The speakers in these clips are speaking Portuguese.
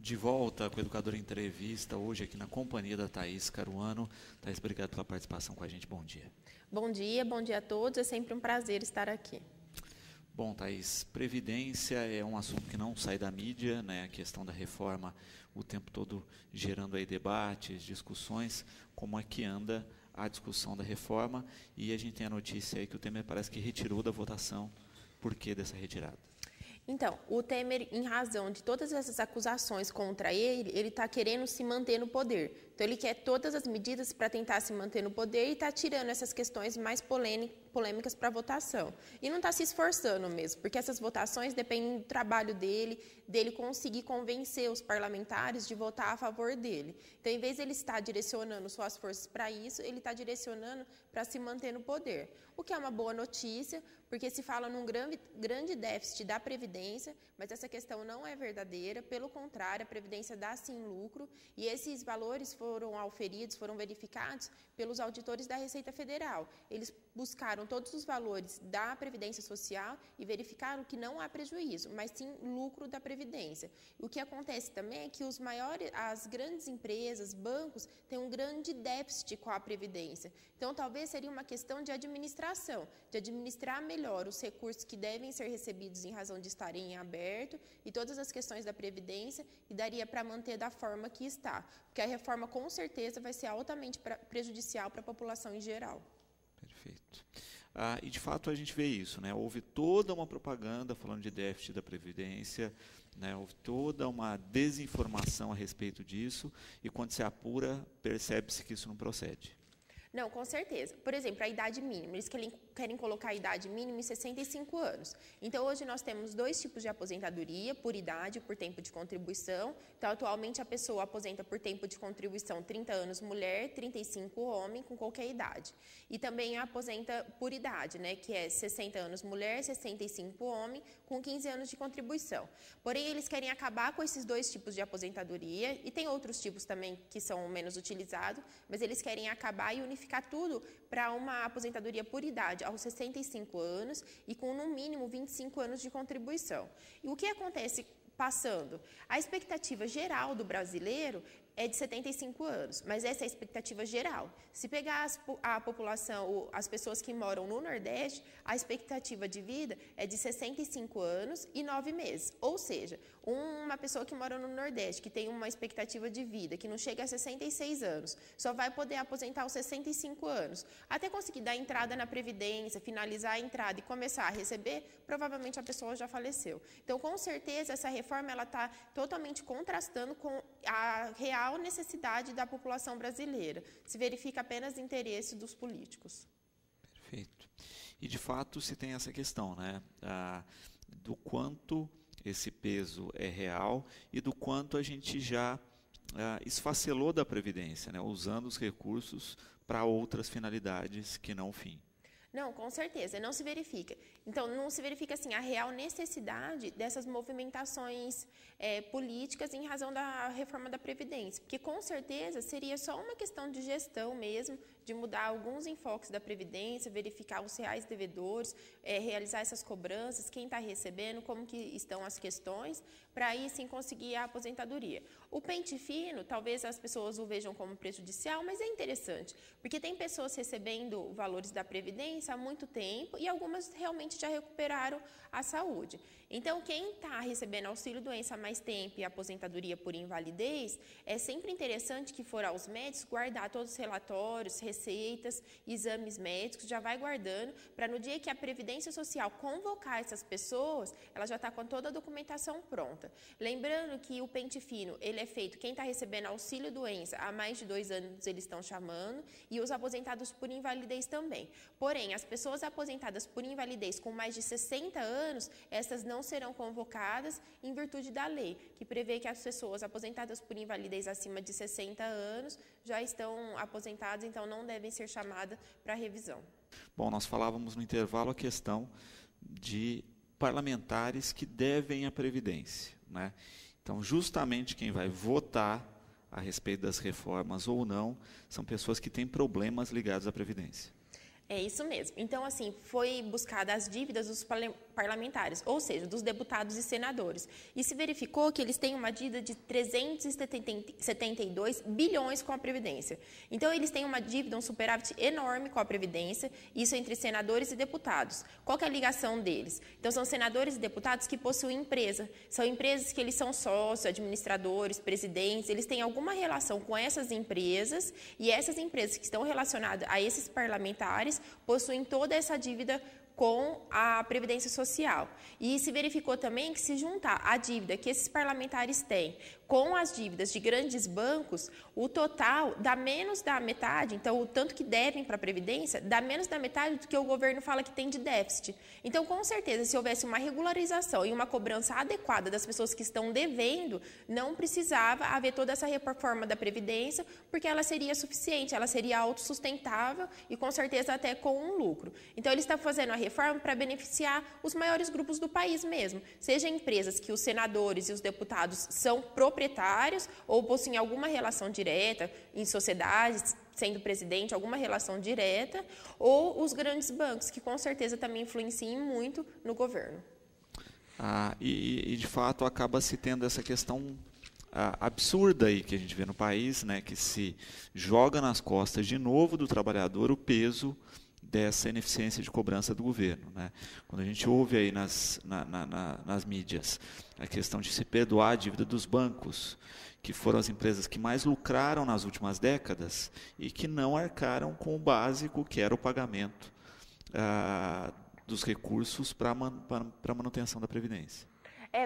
De volta com o Educador Entrevista, hoje aqui na companhia da Thaís Caruano. Thaís, obrigado pela participação com a gente. Bom dia. Bom dia a todos. É sempre um prazer estar aqui. Bom, Thaís, previdência é um assunto que não sai da mídia, né? A questão da reforma o tempo todo gerando aí debates, discussões. Como é que anda a discussão da reforma? E a gente tem a notícia aí que o Temer parece que retirou da votação. Por que dessa retirada? Então, o Temer, em razão de todas essas acusações contra ele está querendo se manter no poder. Então, ele quer todas as medidas para tentar se manter no poder e está tirando essas questões mais polêmicas para votação. E não está se esforçando mesmo, porque essas votações dependem do trabalho dele conseguir convencer os parlamentares de votar a favor dele. Então, em vez de ele estar direcionando suas forças para isso, ele está direcionando para se manter no poder. O que é uma boa notícia, porque se fala num grande déficit da Previdência, mas essa questão não é verdadeira, pelo contrário, a Previdência dá sim lucro, e esses valores foram auferidos, foram verificados pelos auditores da Receita Federal. Eles buscaram todos os valores da Previdência Social e verificaram que não há prejuízo, mas sim lucro da Previdência. O que acontece também é que as grandes empresas, bancos, têm um grande déficit com a Previdência. Então, talvez seria uma questão de administração, de administrar melhor os recursos que devem ser recebidos em razão de estarem em aberto e todas as questões da Previdência, e daria para manter da forma que está, porque a reforma com certeza vai ser altamente prejudicial para a população em geral. Perfeito. E de fato a gente vê isso, né? Houve toda uma propaganda falando de déficit da Previdência, né? Houve toda uma desinformação a respeito disso, e quando se apura, percebe-se que isso não procede. Não, com certeza. Por exemplo, a idade mínima. Eles querem colocar a idade mínima em 65 anos. Então, hoje nós temos dois tipos de aposentadoria, por idade e por tempo de contribuição. Então, atualmente a pessoa aposenta por tempo de contribuição 30 anos mulher, 35 homem, com qualquer idade. E também aposenta por idade, né, que é 60 anos mulher, 65 homem, com 15 anos de contribuição. Porém, eles querem acabar com esses dois tipos de aposentadoria, e tem outros tipos também que são menos utilizados, mas eles querem acabar e unificar tudo para uma aposentadoria por idade, aos 65 anos e com, no mínimo, 25 anos de contribuição. E o que acontece passando? A expectativa geral do brasileiro é de 75 anos, mas essa é a expectativa geral. Se pegar a população, as pessoas que moram no Nordeste, a expectativa de vida é de 65 anos e 9 meses. Ou seja, uma pessoa que mora no Nordeste, que tem uma expectativa de vida que não chega a 66 anos, só vai poder aposentar aos 65 anos. Até conseguir dar entrada na Previdência, finalizar a entrada e começar a receber, provavelmente a pessoa já faleceu. Então, com certeza, essa reforma está totalmente contrastando com a real necessidade da população brasileira. Se verifica apenas o interesse dos políticos. Perfeito. E, de fato, se tem essa questão, né, do quanto esse peso é real e do quanto a gente já esfacelou da Previdência, né, usando os recursos para outras finalidades que não o fim. Não, com certeza, não se verifica. Então, não se verifica assim, a real necessidade dessas movimentações políticas em razão da reforma da Previdência, porque com certeza seria só uma questão de gestão mesmo, de mudar alguns enfoques da Previdência, verificar os reais devedores, realizar essas cobranças, quem está recebendo, como que estão as questões, para aí sim conseguir a aposentadoria. O pente fino, talvez as pessoas o vejam como prejudicial, mas é interessante, porque tem pessoas recebendo valores da Previdência há muito tempo e algumas realmente já recuperaram a saúde. Então, quem está recebendo auxílio-doença há mais tempo e aposentadoria por invalidez, é sempre interessante que for aos médicos guardar todos os relatórios, receitas, exames médicos, já vai guardando, para no dia que a Previdência Social convocar essas pessoas, ela já está com toda a documentação pronta. Lembrando que o pente fino, ele é feito, quem está recebendo auxílio-doença há mais de 2 anos, eles estão chamando, e os aposentados por invalidez também. Porém, as pessoas aposentadas por invalidez com mais de 60 anos, essas não serão convocadas em virtude da lei, que prevê que as pessoas aposentadas por invalidez acima de 60 anos já estão aposentadas, então não devem ser chamadas para revisão. Bom, nós falávamos no intervalo a questão de parlamentares que devem a Previdência, né? Então, justamente quem vai votar a respeito das reformas ou não são pessoas que têm problemas ligados à Previdência. É isso mesmo. Então, assim, foi buscada as dívidas dos parlamentares, ou seja, dos deputados e senadores. E se verificou que eles têm uma dívida de 372 bilhões com a Previdência. Então, eles têm uma dívida, um superávit enorme com a Previdência, isso entre senadores e deputados. Qual que é a ligação deles? Então, são senadores e deputados que possuem empresa. São empresas que eles são sócios, administradores, presidentes, eles têm alguma relação com essas empresas, e essas empresas que estão relacionadas a esses parlamentares possuem toda essa dívida com a Previdência Social. E se verificou também que, se juntar a dívida que esses parlamentares têm com as dívidas de grandes bancos, o total dá menos da metade, então o tanto que devem para a Previdência, dá menos da metade do que o governo fala que tem de déficit. Então, com certeza, se houvesse uma regularização e uma cobrança adequada das pessoas que estão devendo, não precisava haver toda essa reforma da Previdência, porque ela seria suficiente, ela seria autossustentável e, com certeza, até com um lucro. Então, eles estão fazendo a reforma para beneficiar os maiores grupos do país mesmo, seja empresas que os senadores e os deputados são proprietários ou possuem alguma relação direta em sociedades, sendo presidente, alguma relação direta, ou os grandes bancos, que com certeza também influenciam muito no governo. E de fato acaba se tendo essa questão absurda aí que a gente vê no país, né, que se joga nas costas de novo do trabalhador o peso dessa ineficiência de cobrança do governo, né? Quando a gente ouve aí nas mídias a questão de se perdoar a dívida dos bancos, que foram as empresas que mais lucraram nas últimas décadas e que não arcaram com o básico, que era o pagamento dos recursos para a manutenção da Previdência.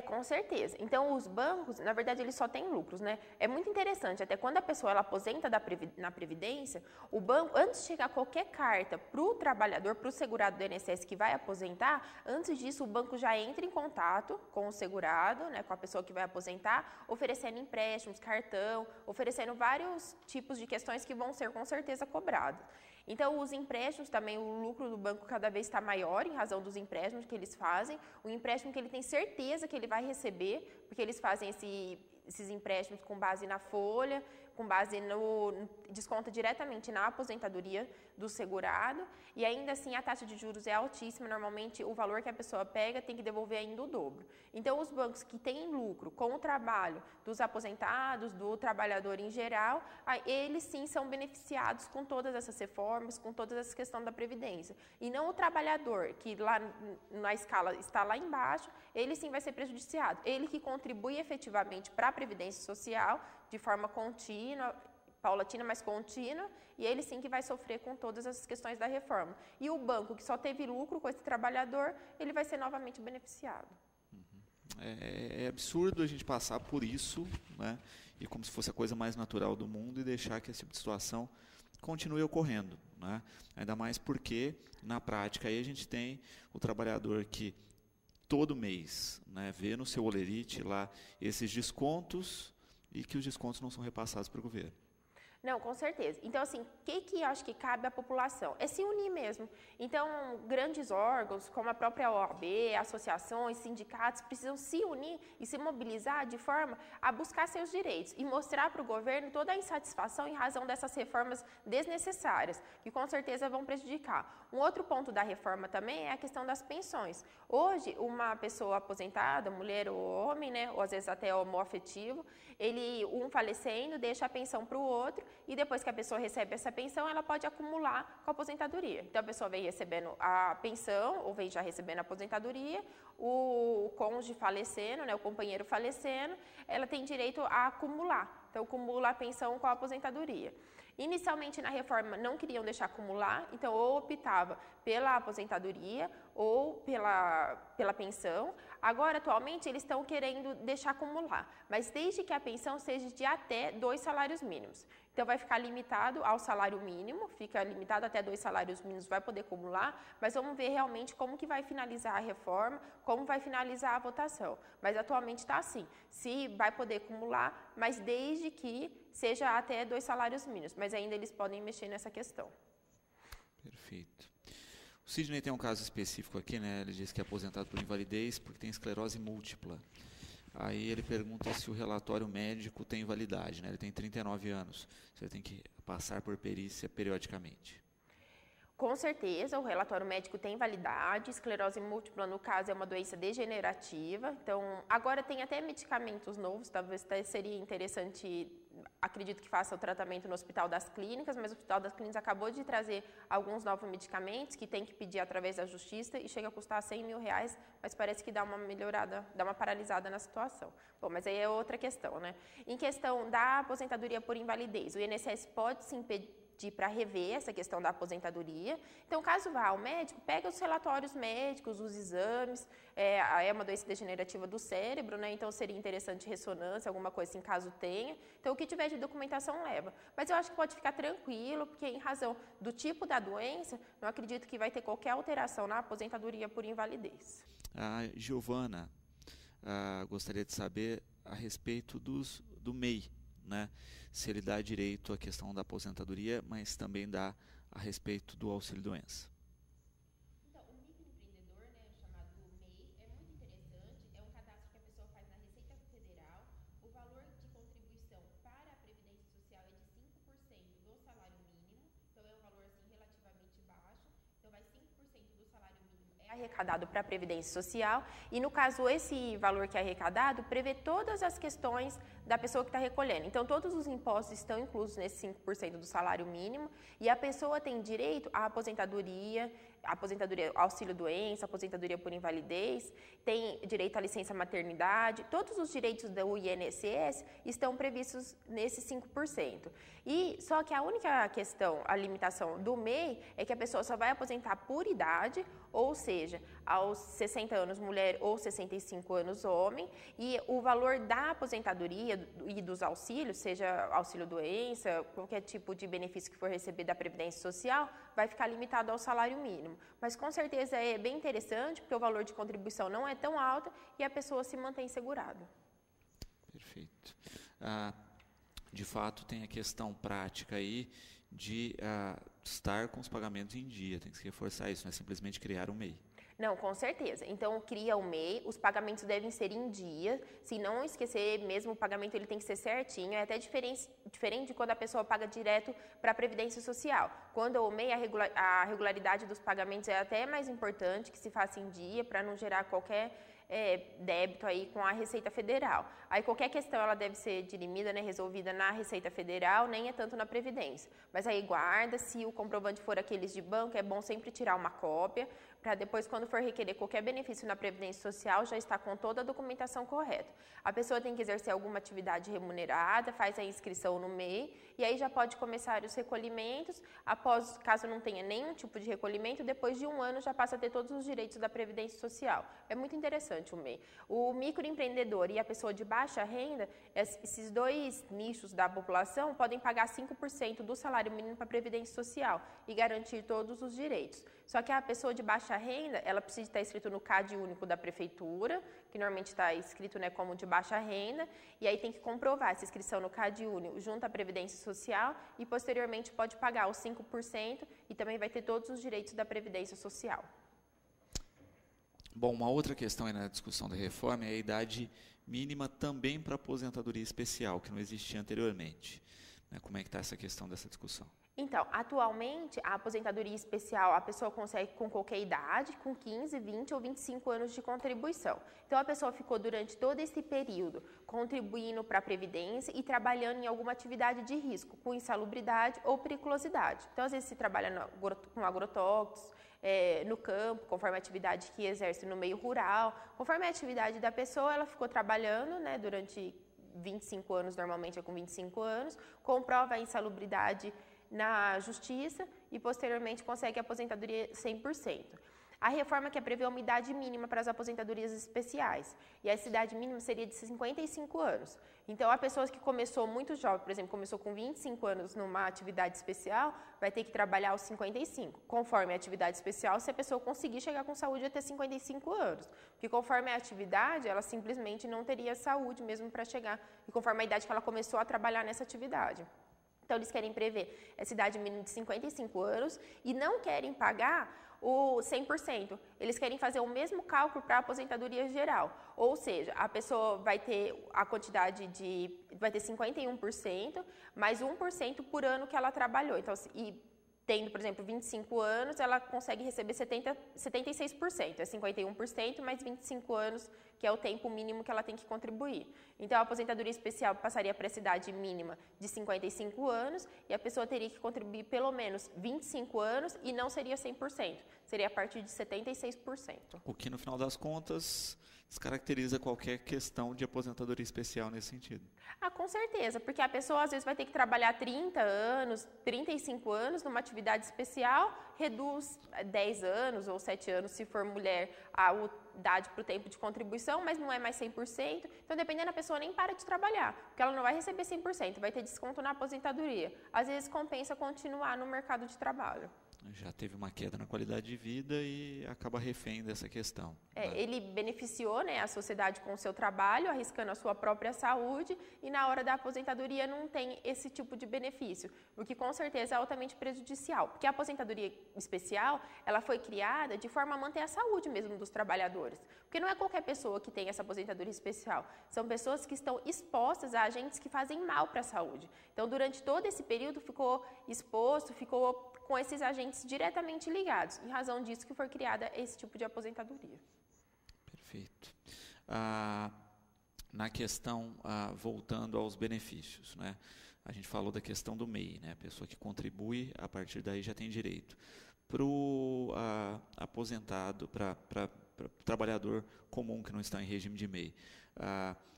Com certeza. Então, os bancos, na verdade, eles só têm lucros, né? É muito interessante, até quando a pessoa ela aposenta na Previdência, o banco, antes de chegar qualquer carta para o trabalhador, para o segurado do INSS que vai aposentar, antes disso, o banco já entra em contato com o segurado, né, com a pessoa que vai aposentar, oferecendo empréstimos, cartão, oferecendo vários tipos de questões que vão ser, com certeza, cobrados. Então, os empréstimos também, o lucro do banco cada vez está maior em razão dos empréstimos que eles fazem, o empréstimo que ele tem certeza que ele vai receber, porque eles fazem esses empréstimos com base na folha, com base no desconto diretamente na aposentadoria do segurado, e ainda assim a taxa de juros é altíssima, normalmente o valor que a pessoa pega tem que devolver ainda o dobro. Então, os bancos que têm lucro com o trabalho dos aposentados, do trabalhador em geral, eles sim são beneficiados com todas essas reformas, com toda essa questão da Previdência. E não o trabalhador, que lá na escala está lá embaixo, ele sim vai ser prejudiciado. Ele que contribui efetivamente para a Previdência Social, de forma contínua, paulatina, mas contínua, e ele sim que vai sofrer com todas essas questões da reforma. E o banco que só teve lucro com esse trabalhador, ele vai ser novamente beneficiado. É absurdo a gente passar por isso, né, e como se fosse a coisa mais natural do mundo, e deixar que esse tipo de situação continue ocorrendo, né? Ainda mais porque, na prática, aí a gente tem o trabalhador que todo mês, né, vê no seu olerite lá esses descontos, e que os descontos não são repassados para o governo. Não, com certeza. Então, assim, o que eu acho que cabe à população? É se unir mesmo. Então, grandes órgãos, como a própria OAB, associações, sindicatos, precisam se unir e se mobilizar de forma a buscar seus direitos e mostrar para o governo toda a insatisfação em razão dessas reformas desnecessárias, que com certeza vão prejudicar. Um outro ponto da reforma também é a questão das pensões. Hoje, uma pessoa aposentada, mulher ou homem, né, ou às vezes até homoafetivo, um falecendo, deixa a pensão para o outro, e depois que a pessoa recebe essa pensão, ela pode acumular com a aposentadoria. Então, a pessoa vem recebendo a pensão, ou vem já recebendo a aposentadoria, o cônjuge falecendo, né, o companheiro falecendo, ela tem direito a acumular. Então, acumula a pensão com a aposentadoria. Inicialmente, na reforma, não queriam deixar acumular, então ou optava pela aposentadoria ou pela pensão. Agora, atualmente, eles estão querendo deixar acumular, mas desde que a pensão seja de até 2 salários mínimos. Então, vai ficar limitado ao salário mínimo, fica limitado até 2 salários mínimos, vai poder acumular, mas vamos ver realmente como que vai finalizar a reforma, como vai finalizar a votação. Mas, atualmente, está assim, se vai poder acumular, mas desde que seja até 2 salários mínimos, mas ainda eles podem mexer nessa questão. Perfeito. O Sidney tem um caso específico aqui, né? Ele diz que é aposentado por invalidez porque tem esclerose múltipla. Aí ele pergunta se o relatório médico tem validade, né? Ele tem 39 anos, você tem que passar por perícia periodicamente. Com certeza, o relatório médico tem validade. Esclerose múltipla, no caso, é uma doença degenerativa. Então, agora tem até medicamentos novos, talvez até seria interessante, acredito que faça o tratamento no Hospital das Clínicas, mas o Hospital das Clínicas acabou de trazer alguns novos medicamentos que tem que pedir através da Justiça e chega a custar R$100 mil, mas parece que dá uma melhorada, dá uma paralisada na situação. Bom, mas aí é outra questão, né? Em questão da aposentadoria por invalidez, o INSS pode se impedir para rever essa questão da aposentadoria. Então, caso vá ao médico, pega os relatórios médicos, os exames, é uma doença degenerativa do cérebro, né? Então seria interessante ressonância, alguma coisa assim, caso tenha. Então, o que tiver de documentação leva. Mas eu acho que pode ficar tranquilo, porque em razão do tipo da doença, não acredito que vai ter qualquer alteração na aposentadoria por invalidez. Giovana, gostaria de saber a respeito do MEI, né? Se ele dá direito à questão da aposentadoria, mas também dá a respeito do auxílio-doença. Então, o microempreendedor, né, chamado MEI, é muito interessante, é um cadastro que a pessoa faz na Receita Federal, o valor de contribuição para a Previdência Social é de 5% do salário mínimo, então é um valor assim, relativamente baixo, então vai 5% do salário mínimo é arrecadado para a Previdência Social, e no caso esse valor que é arrecadado prevê todas as questões da pessoa que está recolhendo. Então, todos os impostos estão inclusos nesse 5% do salário mínimo e a pessoa tem direito à aposentadoria auxílio-doença, aposentadoria por invalidez, tem direito à licença maternidade, todos os direitos do INSS estão previstos nesse 5%. E só que a única questão, a limitação do MEI é que a pessoa só vai aposentar por idade, ou seja, aos 60 anos mulher ou 65 anos homem, e o valor da aposentadoria e dos auxílios, seja auxílio-doença, qualquer tipo de benefício que for receber da Previdência Social, vai ficar limitado ao salário mínimo. Mas com certeza é bem interessante, porque o valor de contribuição não é tão alto e a pessoa se mantém segurada. Perfeito. De fato, tem a questão prática aí de estar com os pagamentos em dia, tem que se reforçar isso, não é simplesmente criar um MEI. Não, com certeza. Então, cria o MEI, os pagamentos devem ser em dia, se não esquecer mesmo, o pagamento ele tem que ser certinho, é até diferente de quando a pessoa paga direto para a Previdência Social. Quando o MEI, a regularidade dos pagamentos é até mais importante, que se faça em dia, para não gerar qualquer débito aí com a Receita Federal. Aí qualquer questão ela deve ser dirimida, né, resolvida na Receita Federal, nem é tanto na Previdência. Mas aí guarda, se o comprovante for aqueles de banco, é bom sempre tirar uma cópia, para depois, quando for requerer qualquer benefício na Previdência Social, já está com toda a documentação correta. A pessoa tem que exercer alguma atividade remunerada, faz a inscrição no MEI, e aí já pode começar os recolhimentos. Após, caso não tenha nenhum tipo de recolhimento, depois de 1 ano já passa a ter todos os direitos da Previdência Social. É muito interessante o MEI. O microempreendedor e a pessoa de baixa renda, esses dois nichos da população podem pagar 5% do salário mínimo para a Previdência Social e garantir todos os direitos. Só que a pessoa de baixa renda, ela precisa estar escrito no CAD único da prefeitura, que normalmente está escrito, né, como de baixa renda, e aí tem que comprovar essa inscrição no CAD único junto à Previdência Social e posteriormente pode pagar os 5% e também vai ter todos os direitos da Previdência Social. Bom, uma outra questão aí na discussão da reforma é a idade mínima também para aposentadoria especial, que não existia anteriormente. Como é que está essa questão dessa discussão? Então, atualmente, a aposentadoria especial, a pessoa consegue com qualquer idade, com 15, 20 ou 25 anos de contribuição. Então, a pessoa ficou durante todo esse período contribuindo para a Previdência e trabalhando em alguma atividade de risco, com insalubridade ou periculosidade. Então, às vezes, se trabalha com agrotóxicos, no campo, conforme a atividade que exerce no meio rural. Conforme a atividade da pessoa, ela ficou trabalhando, né, durante 25 anos, normalmente é com 25 anos, comprova a insalubridade na justiça e posteriormente consegue a aposentadoria 100%. A reforma quer prever uma idade mínima para as aposentadorias especiais, e essa idade mínima seria de 55 anos. Então, a pessoa que começou muito jovem, por exemplo, começou com 25 anos numa atividade especial, vai ter que trabalhar aos 55. Conforme a atividade especial, se a pessoa conseguir chegar com saúde até 55 anos. Porque conforme a atividade, ela simplesmente não teria saúde mesmo para chegar, e conforme a idade que ela começou a trabalhar nessa atividade. Então, eles querem prever essa idade mínima de 55 anos e não querem pagar o 100%. Eles querem fazer o mesmo cálculo para a aposentadoria geral. Ou seja, a pessoa vai ter a quantidade vai ter 51%, mais 1% por ano que ela trabalhou. Então, e tendo, por exemplo, 25 anos, ela consegue receber 76%, é 51% mais 25 anos, que é o tempo mínimo que ela tem que contribuir. Então, a aposentadoria especial passaria para essa idade mínima de 55 anos e a pessoa teria que contribuir pelo menos 25 anos e não seria 100%, seria a partir de 76%. O que, no final das contas, descaracteriza qualquer questão de aposentadoria especial nesse sentido. Com certeza, porque a pessoa às vezes vai ter que trabalhar 30 anos, 35 anos numa atividade especial, reduz 10 anos ou 7 anos, se for mulher, a idade para o tempo de contribuição, mas não é mais 100%. Então, dependendo, a pessoa nem para de trabalhar, porque ela não vai receber 100%, vai ter desconto na aposentadoria. Às vezes, compensa continuar no mercado de trabalho. Já teve uma queda na qualidade de vida e acaba refém dessa questão. Ele beneficiou, né, a sociedade com o seu trabalho, arriscando a sua própria saúde, e na hora da aposentadoria não tem esse tipo de benefício, o que com certeza é altamente prejudicial, porque a aposentadoria especial, ela foi criada de forma a manter a saúde mesmo dos trabalhadores, porque não é qualquer pessoa que tem essa aposentadoria especial, são pessoas que estão expostas a agentes que fazem mal para a saúde. Então, durante todo esse período ficou exposto, ficou com esses agentes diretamente ligados. Em razão disso que foi criada esse tipo de aposentadoria. Perfeito. Na questão, voltando aos benefícios, né? A gente falou da questão do MEI, né? A pessoa que contribui, a partir daí já tem direito. Para o aposentado, para o trabalhador comum que não está em regime de MEI,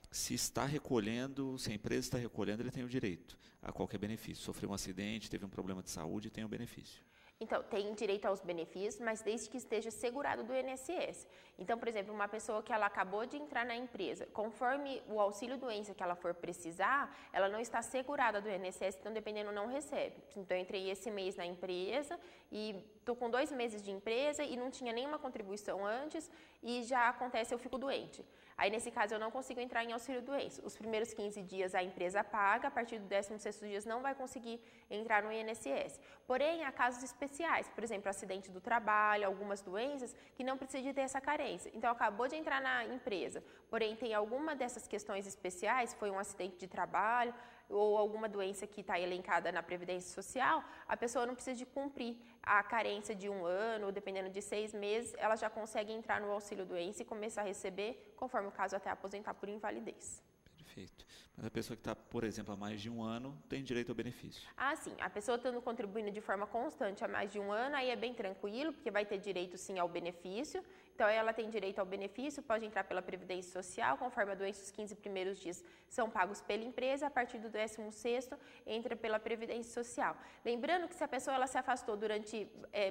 se está recolhendo, se a empresa está recolhendo, ele tem o direito a qualquer benefício. Sofreu um acidente, teve um problema de saúde, tem o benefício. Então, tem direito aos benefícios, mas desde que esteja segurado do INSS. Então, por exemplo, uma pessoa que ela acabou de entrar na empresa, conforme o auxílio-doença que ela for precisar, ela não está segurada do INSS, então, dependendo, não recebe. Então, eu entrei esse mês na empresa e estou com 2 meses de empresa e não tinha nenhuma contribuição antes e já acontece, eu fico doente. Aí, nesse caso, eu não consigo entrar em auxílio-doença. Os primeiros 15 dias a empresa paga, a partir do 16º dia não vai conseguir entrar no INSS. Porém, há casos especiais, por exemplo, acidente do trabalho, algumas doenças, que não precisa de ter essa carência. Então, acabou de entrar na empresa, porém, tem alguma dessas questões especiais, foi um acidente de trabalho, ou alguma doença que está elencada na Previdência Social, a pessoa não precisa de cumprir a carência de 1 ano, ou dependendo de 6 meses, ela já consegue entrar no auxílio-doença e começar a receber, conforme o caso, até aposentar por invalidez. Perfeito. Mas a pessoa que está, por exemplo, há mais de 1 ano, tem direito ao benefício? Sim. A pessoa estando contribuindo de forma constante há mais de 1 ano, aí é bem tranquilo, porque vai ter direito, sim, ao benefício. Então, ela tem direito ao benefício, pode entrar pela Previdência Social, conforme a doença, os 15 primeiros dias são pagos pela empresa, a partir do 16º entra pela Previdência Social. Lembrando que se a pessoa ela se afastou durante,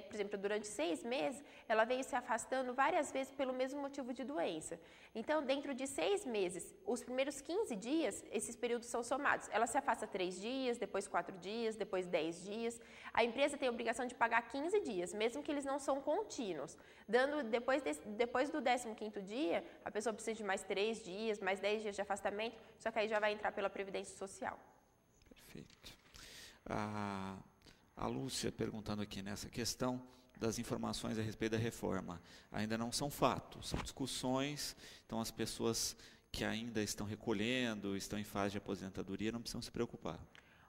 por exemplo, durante 6 meses, ela veio se afastando várias vezes pelo mesmo motivo de doença. Então, dentro de 6 meses, os primeiros 15 dias, esses períodos são somados. Ela se afasta 3 dias, depois 4 dias, depois 10 dias. A empresa tem a obrigação de pagar 15 dias, mesmo que eles não são contínuos. Dando, depois do 15º dia, a pessoa precisa de mais 3 dias, mais 10 dias de afastamento, só que aí já vai entrar pela Previdência Social. Perfeito. A Lúcia perguntando aqui nessa questão das informações a respeito da reforma. Ainda não são fatos, são discussões, então as pessoas que ainda estão recolhendo, estão em fase de aposentadoria, não precisam se preocupar.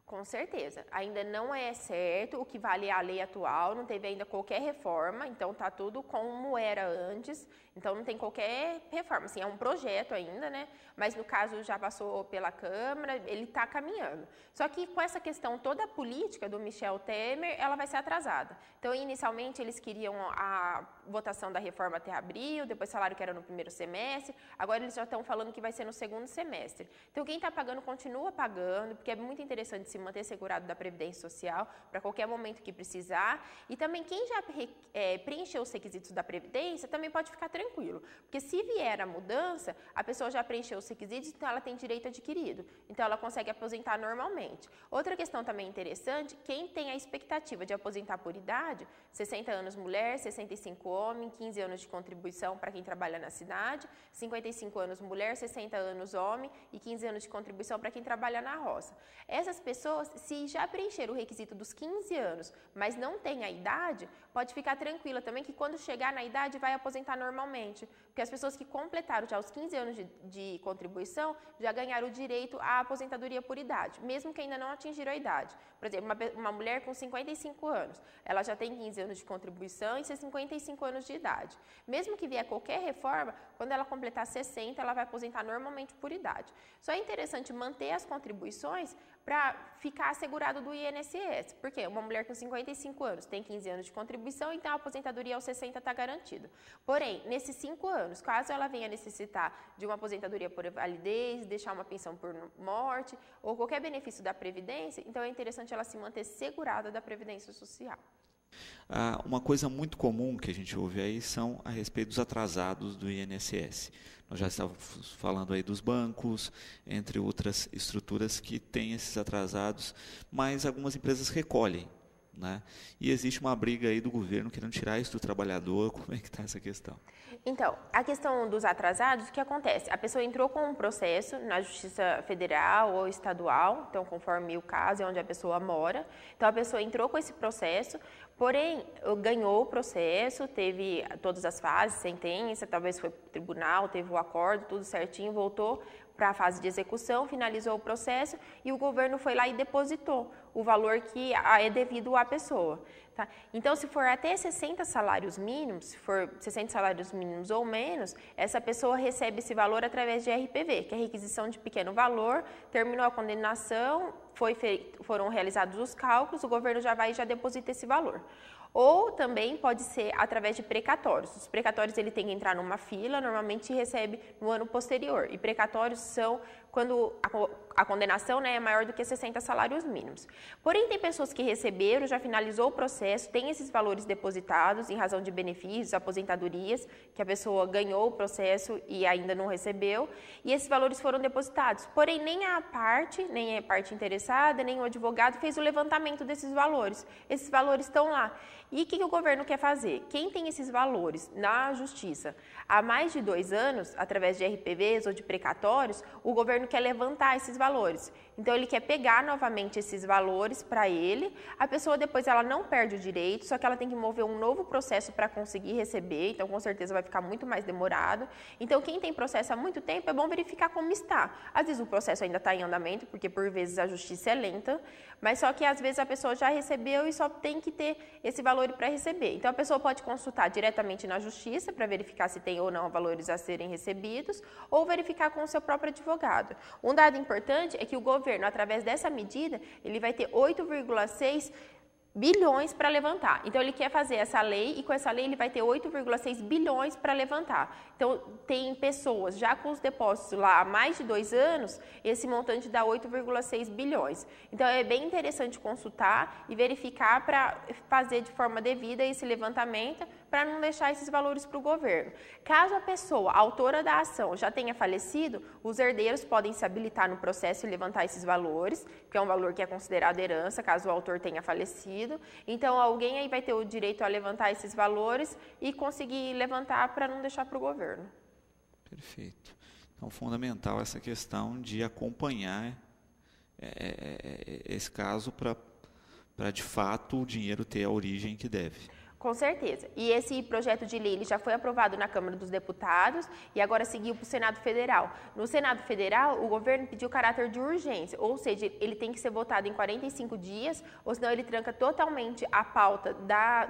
Com certeza. Ainda não é certo, o que vale é a lei atual, não teve ainda qualquer reforma, então está tudo como era antes, então não tem qualquer reforma. Assim, é um projeto ainda, né? Mas no caso já passou pela Câmara, ele está caminhando. Só que com essa questão toda a política do Michel Temer, ela vai ser atrasada. Então, inicialmente, eles queriam a votação da reforma até abril, depois falaram que era no primeiro semestre, agora eles já estão falando que vai ser no segundo semestre. Então, quem está pagando, continua pagando, porque é muito interessante se manter segurado da Previdência Social para qualquer momento que precisar. E também quem já preencheu os requisitos da Previdência também pode ficar tranquilo, porque se vier a mudança, a pessoa já preencheu os requisitos, então ela tem direito adquirido. Então ela consegue aposentar normalmente. Outra questão também interessante, quem tem a expectativa de aposentar por idade, 60 anos mulher, 65 homem, 15 anos de contribuição para quem trabalha na cidade, 55 anos mulher, 60 anos homem e 15 anos de contribuição para quem trabalha na roça. Essas pessoas, se já preencheram o requisito dos 15 anos, mas não tem a idade, pode ficar tranquila também que quando chegar na idade vai aposentar normalmente, porque as pessoas que completaram já os 15 anos de contribuição já ganharam o direito à aposentadoria por idade, mesmo que ainda não atingiram a idade. Por exemplo, uma mulher com 55 anos, ela já tem 15 anos de contribuição e 55 anos de idade. Mesmo que vier qualquer reforma, quando ela completar 60, ela vai aposentar normalmente por idade. Só é interessante manter as contribuições para ficar assegurado do INSS. Porque uma mulher com 55 anos tem 15 anos de contribuição, então a aposentadoria aos 60 está garantida. Porém, nesses 5 anos, caso ela venha necessitar de uma aposentadoria por invalidez, deixar uma pensão por morte ou qualquer benefício da Previdência, então é interessante ela se manter segurada da Previdência Social. Uma coisa muito comum que a gente ouve aí são a respeito dos atrasados do INSS. Nós já estávamos falando aí dos bancos, entre outras estruturas que têm esses atrasados, mas algumas empresas recolhem, né? E existe uma briga aí do governo querendo tirar isso do trabalhador. Como é que está essa questão? Então, a questão dos atrasados, o que acontece? A pessoa entrou com um processo na Justiça Federal ou Estadual, então conforme o caso é onde a pessoa mora. Então, a pessoa entrou com esse processo, porém, ganhou o processo, teve todas as fases, sentença, talvez foi para o tribunal, teve o acordo, tudo certinho, voltou para a fase de execução, finalizou o processo e o governo foi lá e depositou o valor que é devido à pessoa. Tá? Então, se for até 60 salários mínimos, se for 60 salários mínimos ou menos, essa pessoa recebe esse valor através de RPV, que é requisição de pequeno valor, terminou a condenação, foram realizados os cálculos, o governo já vai e já deposita esse valor. Ou também pode ser através de precatórios. Os precatórios ele tem que entrar numa fila, normalmente recebe no ano posterior. E precatórios são quando a condenação, né, é maior do que 60 salários mínimos. Porém, tem pessoas que receberam, já finalizou o processo, tem esses valores depositados em razão de benefícios, aposentadorias, que a pessoa ganhou o processo e ainda não recebeu, e esses valores foram depositados. Porém, nem a parte interessada, nem o advogado fez o levantamento desses valores. Esses valores estão lá. E o que o governo quer fazer? Quem tem esses valores na justiça há mais de 2 anos, através de RPVs ou de precatórios, o governo quer levantar esses valores. Então, ele quer pegar novamente esses valores para ele, a pessoa depois ela não perde o direito, só que ela tem que mover um novo processo para conseguir receber, então com certeza vai ficar muito mais demorado. Então, quem tem processo há muito tempo, é bom verificar como está. Às vezes o processo ainda está em andamento, porque por vezes a justiça é lenta, mas só que às vezes a pessoa já recebeu e só tem que ter esse valor para receber. Então, a pessoa pode consultar diretamente na justiça para verificar se tem ou não valores a serem recebidos, ou verificar com o seu próprio advogado. Um dado importante é que o governo, através dessa medida, ele vai ter 8,6 bilhões para levantar. Então, ele quer fazer essa lei e com essa lei ele vai ter 8,6 bilhões para levantar. Então, tem pessoas já com os depósitos lá há mais de 2 anos, esse montante dá 8,6 bilhões. Então, é bem interessante consultar e verificar para fazer de forma devida esse levantamento para não deixar esses valores para o governo. Caso a pessoa, a autora da ação, já tenha falecido, os herdeiros podem se habilitar no processo e levantar esses valores, que é um valor que é considerado herança, caso o autor tenha falecido. Então, alguém aí vai ter o direito a levantar esses valores e conseguir levantar para não deixar para o governo. Perfeito. Então, fundamental essa questão de acompanhar esse caso para, de fato, o dinheiro ter a origem que deve. Com certeza. E esse projeto de lei ele já foi aprovado na Câmara dos Deputados e agora seguiu para o Senado Federal. No Senado Federal, o governo pediu caráter de urgência, ou seja, ele tem que ser votado em 45 dias, ou senão ele tranca totalmente a pauta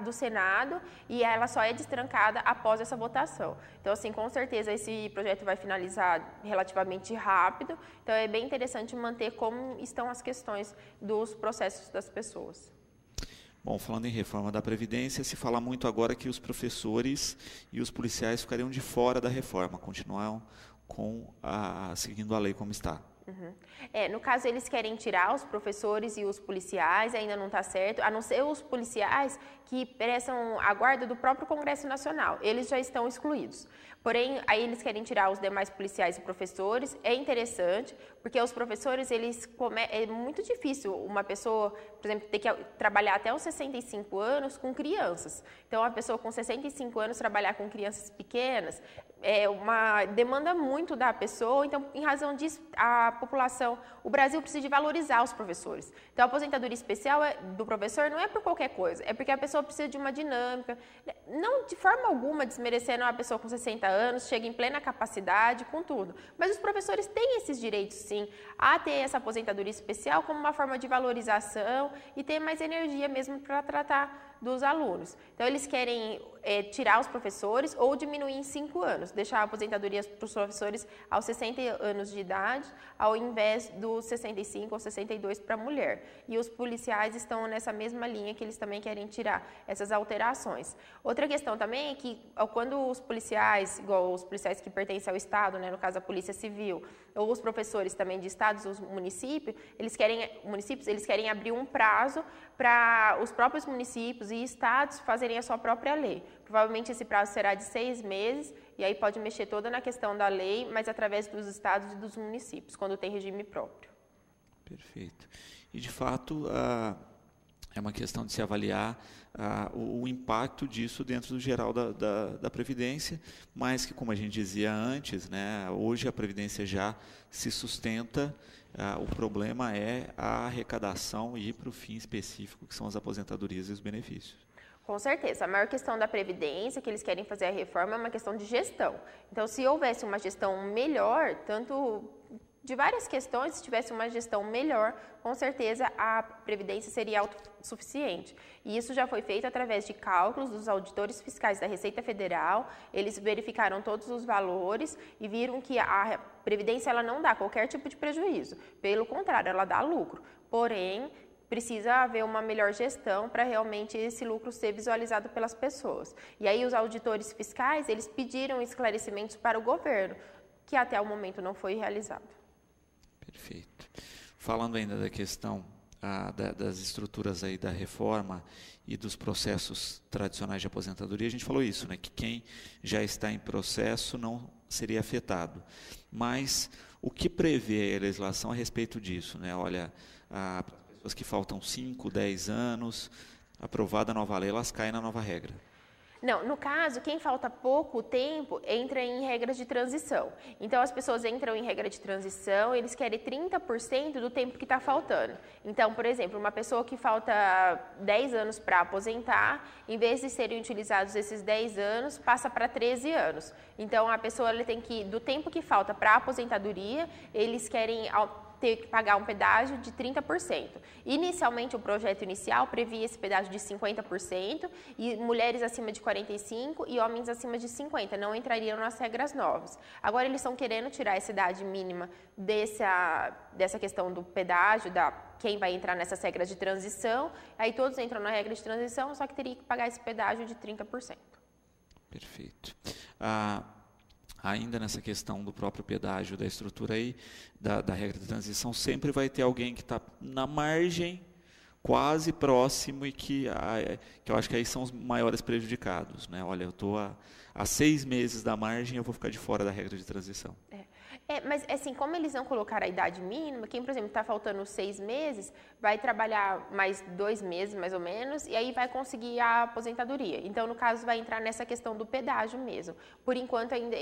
do Senado e ela só é destrancada após essa votação. Então, assim, com certeza esse projeto vai finalizar relativamente rápido, então é bem interessante manter como estão as questões dos processos das pessoas. Bom, falando em reforma da Previdência, se fala muito agora que os professores e os policiais ficariam de fora da reforma, continuam seguindo a lei como está. Uhum. No caso, eles querem tirar os professores e os policiais, ainda não está certo, a não ser os policiais que prestam a guarda do próprio Congresso Nacional, eles já estão excluídos. Porém, aí eles querem tirar os demais policiais e professores. É interessante, porque os professores, é muito difícil uma pessoa, por exemplo, ter que trabalhar até os 65 anos com crianças. Então, uma pessoa com 65 anos trabalhar com crianças pequenas demanda muito da pessoa. Então, em razão disso, a população, o Brasil precisa de valorizar os professores. Então, a aposentadoria especial do professor não é por qualquer coisa, é porque a pessoa precisa de uma dinâmica, não de forma alguma desmerecendo uma pessoa com 60 anos, chega em plena capacidade, com tudo. Mas os professores têm esses direitos, sim, a ter essa aposentadoria especial como uma forma de valorização e ter mais energia mesmo para tratar dos alunos. Então, eles querem tirar os professores ou diminuir em 5 anos, deixar a aposentadoria para os professores aos 60 anos de idade, ao invés dos 65 ou 62 para a mulher. E os policiais estão nessa mesma linha, que eles também querem tirar essas alterações. Outra questão também é que quando os policiais, igual os policiais que pertencem ao Estado, né, no caso a Polícia Civil, ou os professores também de estados, os municípios, eles querem abrir um prazo para os próprios municípios e estados fazerem a sua própria lei. Provavelmente esse prazo será de 6 meses, e aí pode mexer toda na questão da lei, mas através dos estados e dos municípios, quando tem regime próprio. Perfeito. E, de fato, é uma questão de se avaliar o impacto disso dentro do geral da Previdência, mas que, como a gente dizia antes, né, hoje a Previdência já se sustenta, o problema é a arrecadação e ir para o fim específico, que são as aposentadorias e os benefícios. Com certeza. A maior questão da Previdência, que eles querem fazer a reforma, é uma questão de gestão. Então, se houvesse uma gestão melhor, tanto de várias questões, se tivesse uma gestão melhor, com certeza a Previdência seria autossuficiente. E isso já foi feito através de cálculos dos auditores fiscais da Receita Federal. Eles verificaram todos os valores e viram que a Previdência ela não dá qualquer tipo de prejuízo. Pelo contrário, ela dá lucro. Porém, precisa haver uma melhor gestão para realmente esse lucro ser visualizado pelas pessoas. E aí os auditores fiscais, eles pediram esclarecimentos para o governo, que até o momento não foi realizado. Perfeito. Falando ainda da questão das estruturas aí da reforma e dos processos tradicionais de aposentadoria, a gente falou isso, né, que quem já está em processo não seria afetado. Mas o que prevê a legislação a respeito disso, né? Olha, pessoas que faltam 5, 10 anos, aprovada a nova lei, elas caem na nova regra. Não, no caso, quem falta pouco tempo entra em regras de transição. Então, as pessoas entram em regra de transição, eles querem 30% do tempo que está faltando. Então, por exemplo, uma pessoa que falta 10 anos para aposentar, em vez de serem utilizados esses 10 anos, passa para 13 anos. Então, a pessoa ela tem que, do tempo que falta para a aposentadoria, eles querem ter que pagar um pedágio de 30%. Inicialmente, o projeto inicial previa esse pedágio de 50% e mulheres acima de 45 e homens acima de 50 não entrariam nas regras novas. Agora, eles estão querendo tirar essa idade mínima dessa questão do pedágio, quem vai entrar nessas regras de transição, aí todos entram na regra de transição, só que teria que pagar esse pedágio de 30%. Perfeito. Ainda nessa questão do próprio pedágio, da estrutura aí, da regra de transição, sempre vai ter alguém que está na margem, quase próximo, e que eu acho que aí são os maiores prejudicados, né? Olha, eu estou há 6 meses da margem, eu vou ficar de fora da regra de transição. Mas assim, como eles não colocaram a idade mínima, quem, por exemplo, está faltando 6 meses, vai trabalhar mais 2 meses, mais ou menos, e aí vai conseguir a aposentadoria. Então, no caso, vai entrar nessa questão do pedágio mesmo. Por enquanto, ainda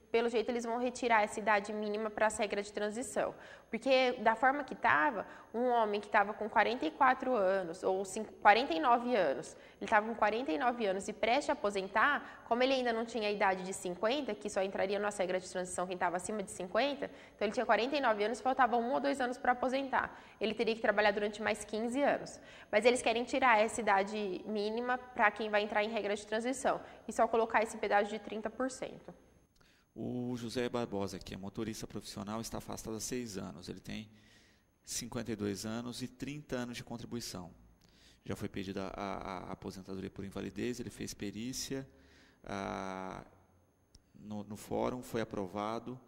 pelo jeito, eles vão retirar essa idade mínima para as regras de transição. Porque, da forma que estava, um homem que estava com 44 anos ou 49 anos, ele estava com 49 anos e prestes a aposentar, como ele ainda não tinha a idade de 50, que só entraria nas regras de transição quem estava acima de 50, então ele tinha 49 anos e faltava 1 ou 2 anos para aposentar. Ele teria que trabalhar durante mais 15 anos. Mas eles querem tirar essa idade mínima para quem vai entrar em regras de transição e só colocar esse pedágio de 30%. O José Barbosa, que é motorista profissional, está afastado há 6 anos. Ele tem 52 anos e 30 anos de contribuição. Já foi pedida a aposentadoria por invalidez, ele fez perícia no fórum, foi aprovado,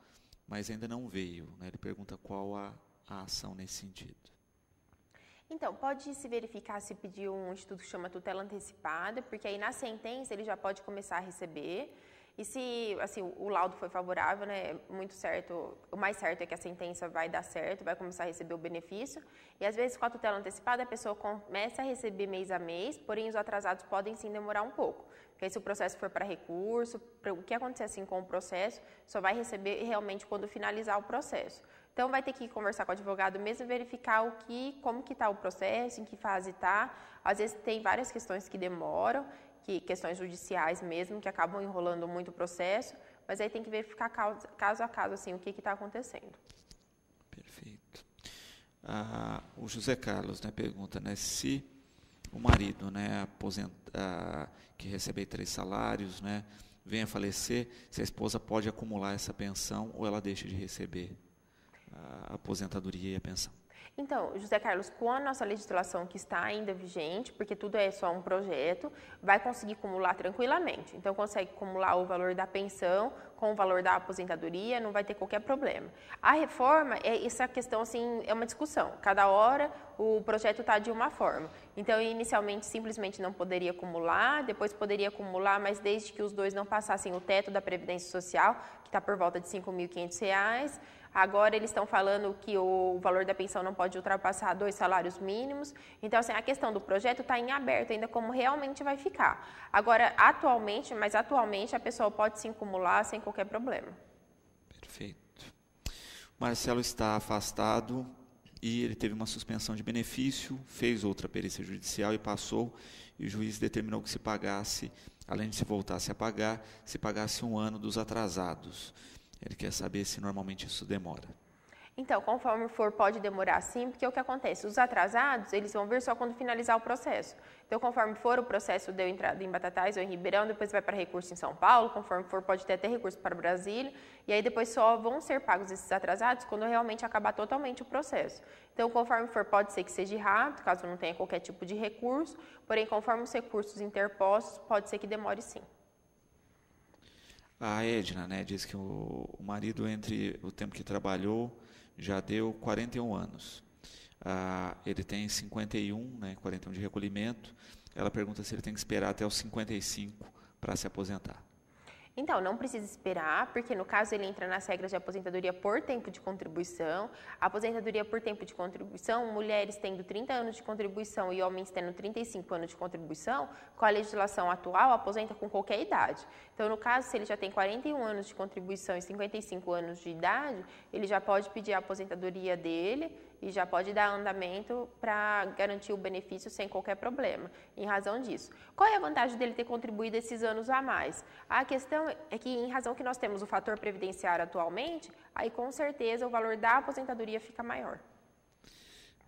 mas ainda não veio, né? Ele pergunta qual a ação nesse sentido. Então, pode se verificar se pedir um instituto que chama tutela antecipada, porque aí na sentença ele já pode começar a receber. E se assim, o laudo foi favorável, né, muito certo, o mais certo é que a sentença vai dar certo, vai começar a receber o benefício. E às vezes com a tutela antecipada a pessoa começa a receber mês a mês, porém os atrasados podem sim demorar um pouco. Porque aí, se o processo for para recurso, o que acontecer assim com o processo, só vai receber realmente quando finalizar o processo. Então, vai ter que conversar com o advogado mesmo e verificar como que está o processo, em que fase está. Às vezes, tem várias questões que demoram, questões judiciais mesmo, que acabam enrolando muito o processo, mas aí tem que verificar caso a caso assim, o que está acontecendo. Perfeito. O José Carlos, né, pergunta, né, se o marido, né, que recebe 3 salários, né, vem a falecer, se a esposa pode acumular essa pensão ou ela deixa de receber a aposentadoria e a pensão? Então, José Carlos, com a nossa legislação que está ainda vigente, porque tudo é só um projeto, vai conseguir acumular tranquilamente. Então, consegue acumular o valor da pensão com o valor da aposentadoria, não vai ter qualquer problema. A reforma, essa questão assim, é uma discussão. Cada hora o projeto está de uma forma. Então, inicialmente, simplesmente não poderia acumular, depois poderia acumular, mas desde que os dois não passassem o teto da Previdência Social, que está por volta de R$ 5.500, agora eles estão falando que o valor da pensão não pode ultrapassar 2 salários mínimos. Então, assim, a questão do projeto está em aberto ainda como realmente vai ficar. Agora, atualmente a pessoa pode se acumular sem qualquer problema. Perfeito. O Marcelo está afastado e ele teve uma suspensão de benefício, fez outra perícia judicial e passou, e o juiz determinou que se pagasse, além de se voltasse a pagar, se pagasse 1 ano dos atrasados. Ele quer saber se normalmente isso demora. Então, conforme for, pode demorar sim, porque o que acontece? Os atrasados, eles vão vir só quando finalizar o processo. Então, conforme for, o processo deu entrada em Batatais ou em Ribeirão, depois vai para recurso em São Paulo, conforme for, pode ter até recurso para Brasília, e aí depois só vão ser pagos esses atrasados quando realmente acabar totalmente o processo. Então, conforme for, pode ser que seja rápido, caso não tenha qualquer tipo de recurso, porém, conforme os recursos interpostos, pode ser que demore sim. A Edna, né, diz que o marido, entre o tempo que trabalhou, já deu 41 anos. Ele tem 51, né, 41 de recolhimento. Ela pergunta se ele tem que esperar até os 55 para se aposentar. Então, não precisa esperar, porque no caso ele entra nas regras de aposentadoria por tempo de contribuição. A aposentadoria por tempo de contribuição, mulheres tendo 30 anos de contribuição e homens tendo 35 anos de contribuição, com a legislação atual, aposenta com qualquer idade. Então, no caso, se ele já tem 41 anos de contribuição e 55 anos de idade, ele já pode pedir a aposentadoria dele e já pode dar andamento para garantir o benefício sem qualquer problema, em razão disso. Qual é a vantagem dele ter contribuído esses anos a mais? A questão é que, em razão que nós temos o fator previdenciário atualmente, aí com certeza o valor da aposentadoria fica maior.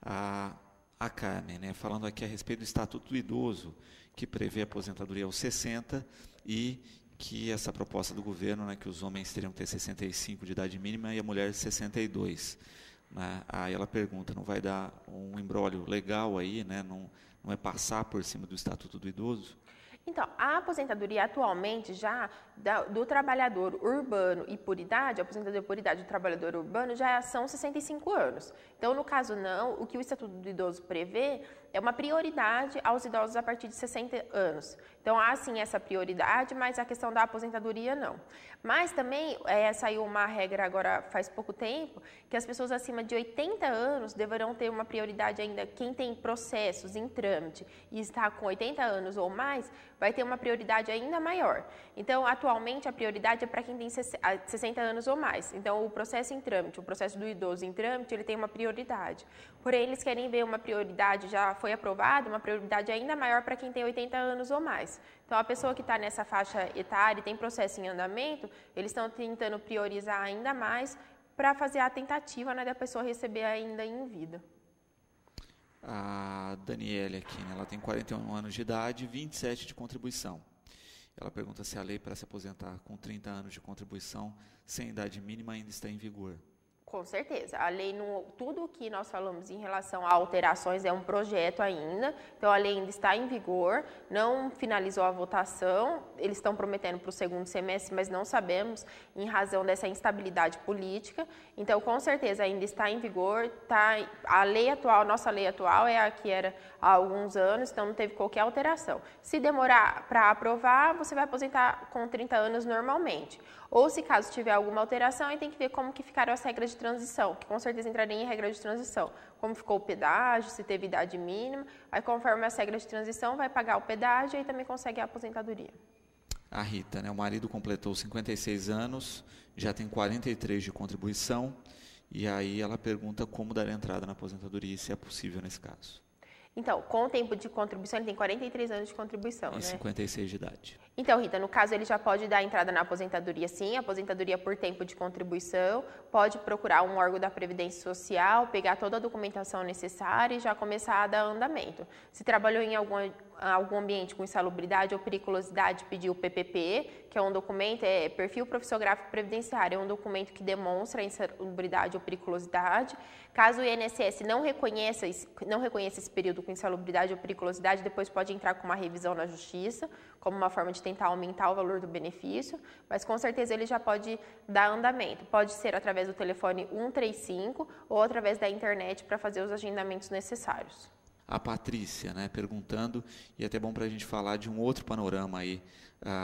A Carmen, né, falando aqui a respeito do Estatuto do Idoso, que prevê a aposentadoria aos 60 e que essa proposta do governo, né, que os homens teriam que ter 65 de idade mínima e a mulher 62. Né? Aí ela pergunta, não vai dar um imbróglio legal aí, né? Não é passar por cima do Estatuto do Idoso? Então, a aposentadoria atualmente já do trabalhador urbano e por idade, a aposentadoria por idade do trabalhador urbano já são 65 anos. Então, no caso não, o que o Estatuto do Idoso prevê é uma prioridade aos idosos a partir de 60 anos. Então, há sim essa prioridade, mas a questão da aposentadoria não. Mas também saiu uma regra agora faz pouco tempo, que as pessoas acima de 80 anos deverão ter uma prioridade ainda. Quem tem processos em trâmite e está com 80 anos ou mais, vai ter uma prioridade ainda maior. Então, atualmente, a prioridade é para quem tem 60 anos ou mais. Então, o processo em trâmite, o processo do idoso em trâmite, ele tem uma prioridade. Porém, eles querem ver uma prioridade, já foi aprovada, uma prioridade ainda maior para quem tem 80 anos ou mais. Então, a pessoa que está nessa faixa etária e tem processo em andamento, eles estão tentando priorizar ainda mais para fazer a tentativa, né, da pessoa receber ainda em vida. A Daniela aqui, né, ela tem 41 anos de idade e 27 de contribuição. Ela pergunta se a lei para se aposentar com 30 anos de contribuição sem idade mínima ainda está em vigor. Com certeza. A lei, tudo o que nós falamos em relação a alterações é um projeto ainda, então a lei ainda está em vigor, não finalizou a votação, eles estão prometendo para o segundo semestre, mas não sabemos em razão dessa instabilidade política, então com certeza ainda está em vigor, a lei atual, nossa lei atual é a que era há alguns anos, então não teve qualquer alteração. Se demorar para aprovar, você vai aposentar com 30 anos normalmente. Ou se caso tiver alguma alteração, aí tem que ver como que ficaram as regras de transição, que com certeza entraria em regra de transição. Como ficou o pedágio, se teve idade mínima, aí conforme as regras de transição vai pagar o pedágio e aí também consegue a aposentadoria. A Rita, né, o marido completou 56 anos, já tem 43 de contribuição, e aí ela pergunta como dar entrada na aposentadoria e se é possível nesse caso. Então, com o tempo de contribuição, ele tem 43 anos de contribuição, né? 56 de idade. Então, Rita, no caso, ele já pode dar entrada na aposentadoria, sim, aposentadoria por tempo de contribuição, pode procurar um órgão da Previdência Social, pegar toda a documentação necessária e já começar a dar andamento. Se trabalhou em algum ambiente com insalubridade ou periculosidade, pedir o PPP, que é um documento, Perfil Profissiográfico Previdenciário, é um documento que demonstra a insalubridade ou periculosidade. Caso o INSS não reconheça esse período com insalubridade ou periculosidade, depois pode entrar com uma revisão na Justiça, como uma forma de tentar aumentar o valor do benefício, mas com certeza ele já pode dar andamento. Pode ser através do telefone 135 ou através da internet para fazer os agendamentos necessários. A Patrícia, né, perguntando, e é até bom para a gente falar de um outro panorama aí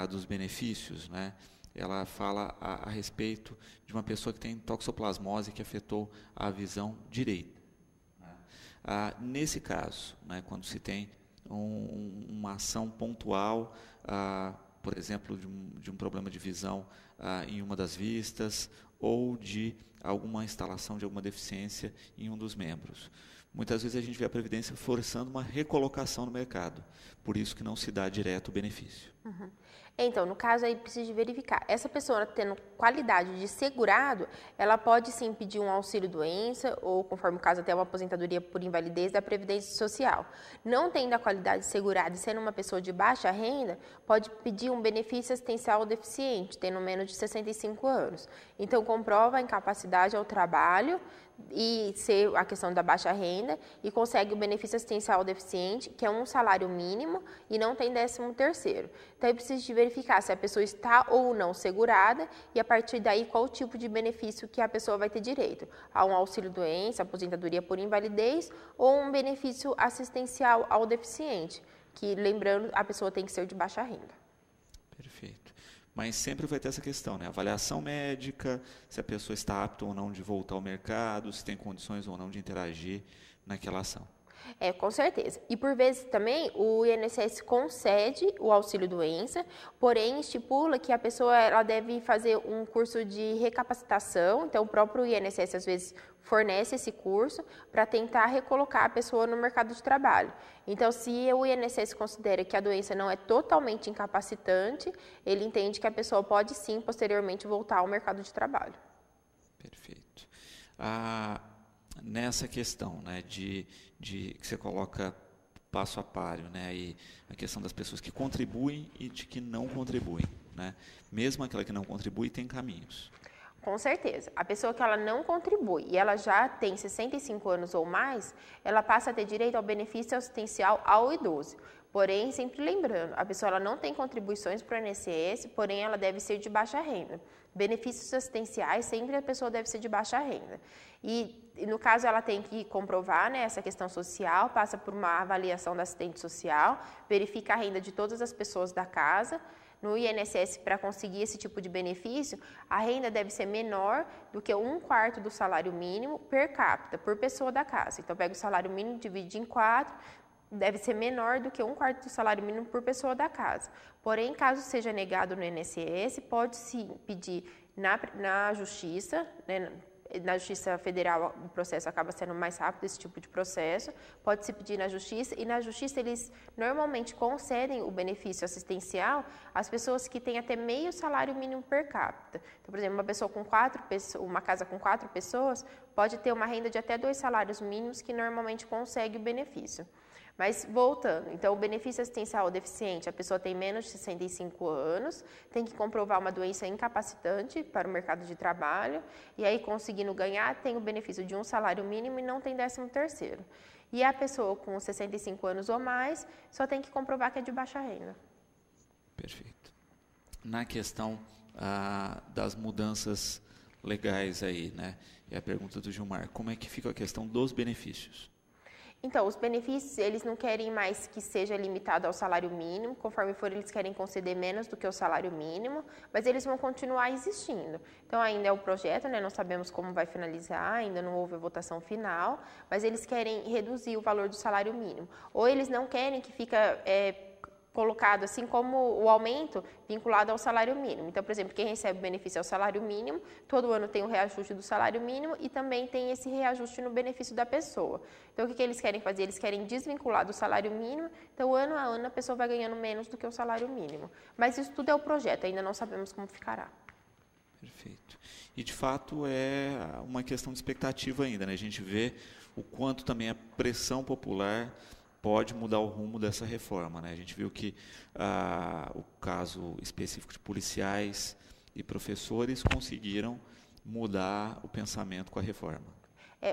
dos benefícios, né? Ela fala a respeito de uma pessoa que tem toxoplasmose que afetou a visão direita. Nesse caso, né, quando se tem uma ação pontual, por exemplo, de um problema de visão em uma das vistas ou de alguma instalação de alguma deficiência em um dos membros. Muitas vezes a gente vê a Previdência forçando uma recolocação no mercado, por isso que não se dá direto o benefício. Uhum. Então, no caso aí precisa verificar, essa pessoa tendo qualidade de segurado, ela pode sim pedir um auxílio-doença ou, conforme o caso, até uma aposentadoria por invalidez da Previdência Social. Não tendo a qualidade de segurado e sendo uma pessoa de baixa renda, pode pedir um benefício assistencial ao deficiente, tendo menos de 65 anos. Então, comprova a incapacidade ao trabalho e ser a questão da baixa renda e consegue o benefício assistencial ao deficiente, que é um salário mínimo e não tem 13º. Então, precisa de verificar se a pessoa está ou não segurada e, a partir daí, qual o tipo de benefício que a pessoa vai ter direito. A um auxílio-doença, aposentadoria por invalidez ou um benefício assistencial ao deficiente, que, lembrando, a pessoa tem que ser de baixa renda. Perfeito. Mas sempre vai ter essa questão, né? Avaliação médica, se a pessoa está apta ou não de voltar ao mercado, se tem condições ou não de interagir naquela ação. Com certeza. E por vezes também o INSS concede o auxílio-doença, porém estipula que a pessoa ela deve fazer um curso de recapacitação, então o próprio INSS às vezes fornece esse curso para tentar recolocar a pessoa no mercado de trabalho. Então, se o INSS considera que a doença não é totalmente incapacitante, ele entende que a pessoa pode sim, posteriormente, voltar ao mercado de trabalho. Perfeito. Nessa questão, né, de que você coloca passo a passo, né, e a questão das pessoas que contribuem e de que não contribuem, né? Mesmo aquela que não contribui tem caminhos. Com certeza. A pessoa que ela não contribui e ela já tem 65 anos ou mais, ela passa a ter direito ao benefício assistencial ao idoso. Porém, sempre lembrando, a pessoa ela não tem contribuições para o INSS, porém ela deve ser de baixa renda. Benefícios assistenciais, sempre a pessoa deve ser de baixa renda. E no caso, ela tem que comprovar, né, essa questão social, passa por uma avaliação da assistente social, verifica a renda de todas as pessoas da casa. No INSS, para conseguir esse tipo de benefício, a renda deve ser menor do que 1/4 do salário mínimo per capita, por pessoa da casa. Então, pega o salário mínimo, divide em 4, deve ser menor do que 1/4 do salário mínimo por pessoa da casa. Porém, caso seja negado no INSS, pode sim pedir na Justiça, né, na Justiça Federal o processo acaba sendo mais rápido, esse tipo de processo, pode-se pedir na Justiça, e na Justiça eles normalmente concedem o benefício assistencial às pessoas que têm até meio salário mínimo per capita. Então, por exemplo, uma pessoa com 4 pessoas, uma casa com 4 pessoas, pode ter uma renda de até 2 salários mínimos que normalmente consegue o benefício. Mas voltando, então o benefício assistencial ao deficiente, a pessoa tem menos de 65 anos, tem que comprovar uma doença incapacitante para o mercado de trabalho, e aí conseguindo ganhar, tem o benefício de um salário mínimo e não tem 13º. E a pessoa com 65 anos ou mais só tem que comprovar que é de baixa renda. Perfeito. Na questão das mudanças legais aí, né? É a pergunta do Gilmar, como é que fica a questão dos benefícios? Então, os benefícios, eles não querem mais que seja limitado ao salário mínimo, conforme for, eles querem conceder menos do que o salário mínimo, mas eles vão continuar existindo. Então, ainda é o projeto, né? Não sabemos como vai finalizar, ainda não houve a votação final, mas eles querem reduzir o valor do salário mínimo. Ou eles não querem que fica colocado assim como o aumento vinculado ao salário mínimo. Então, por exemplo, quem recebe o benefício é o salário mínimo, todo ano tem o reajuste do salário mínimo e também tem esse reajuste no benefício da pessoa. Então, o que eles querem fazer? Eles querem desvincular do salário mínimo, então, ano a ano, a pessoa vai ganhando menos do que o salário mínimo. Mas isso tudo é o projeto, ainda não sabemos como ficará. Perfeito. E, de fato, é uma questão de expectativa ainda, né? A gente vê o quanto também a pressão popular pode mudar o rumo dessa reforma, né? A gente viu que o caso específico de policiais e professores conseguiram mudar o pensamento com a reforma.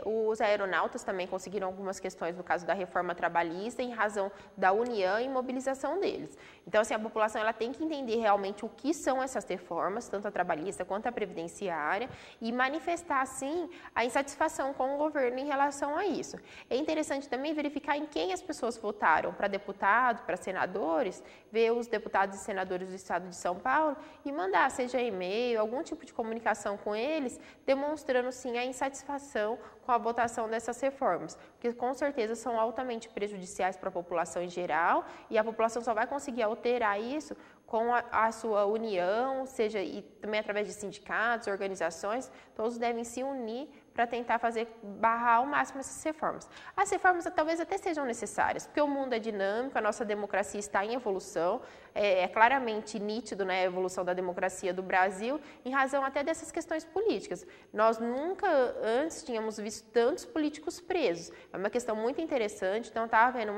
Os aeronautas também conseguiram algumas questões no caso da reforma trabalhista em razão da união e mobilização deles. Então, assim, a população ela tem que entender realmente o que são essas reformas, tanto a trabalhista quanto a previdenciária, e manifestar, assim, a insatisfação com o governo em relação a isso. É interessante também verificar em quem as pessoas votaram, para deputado, para senadores, ver os deputados e senadores do estado de São Paulo e mandar, seja e-mail, algum tipo de comunicação com eles, demonstrando, sim, a insatisfação com a votação dessas reformas, porque com certeza são altamente prejudiciais para a população em geral e a população só vai conseguir alterar isso com a sua união, seja e também através de sindicatos, organizações, todos devem se unir para tentar barrar ao máximo essas reformas. As reformas talvez até sejam necessárias, porque o mundo é dinâmico, a nossa democracia está em evolução, é claramente nítido, né, a evolução da democracia do Brasil, em razão até dessas questões políticas. Nós nunca antes tínhamos visto tantos políticos presos. É uma questão muito interessante, então está havendo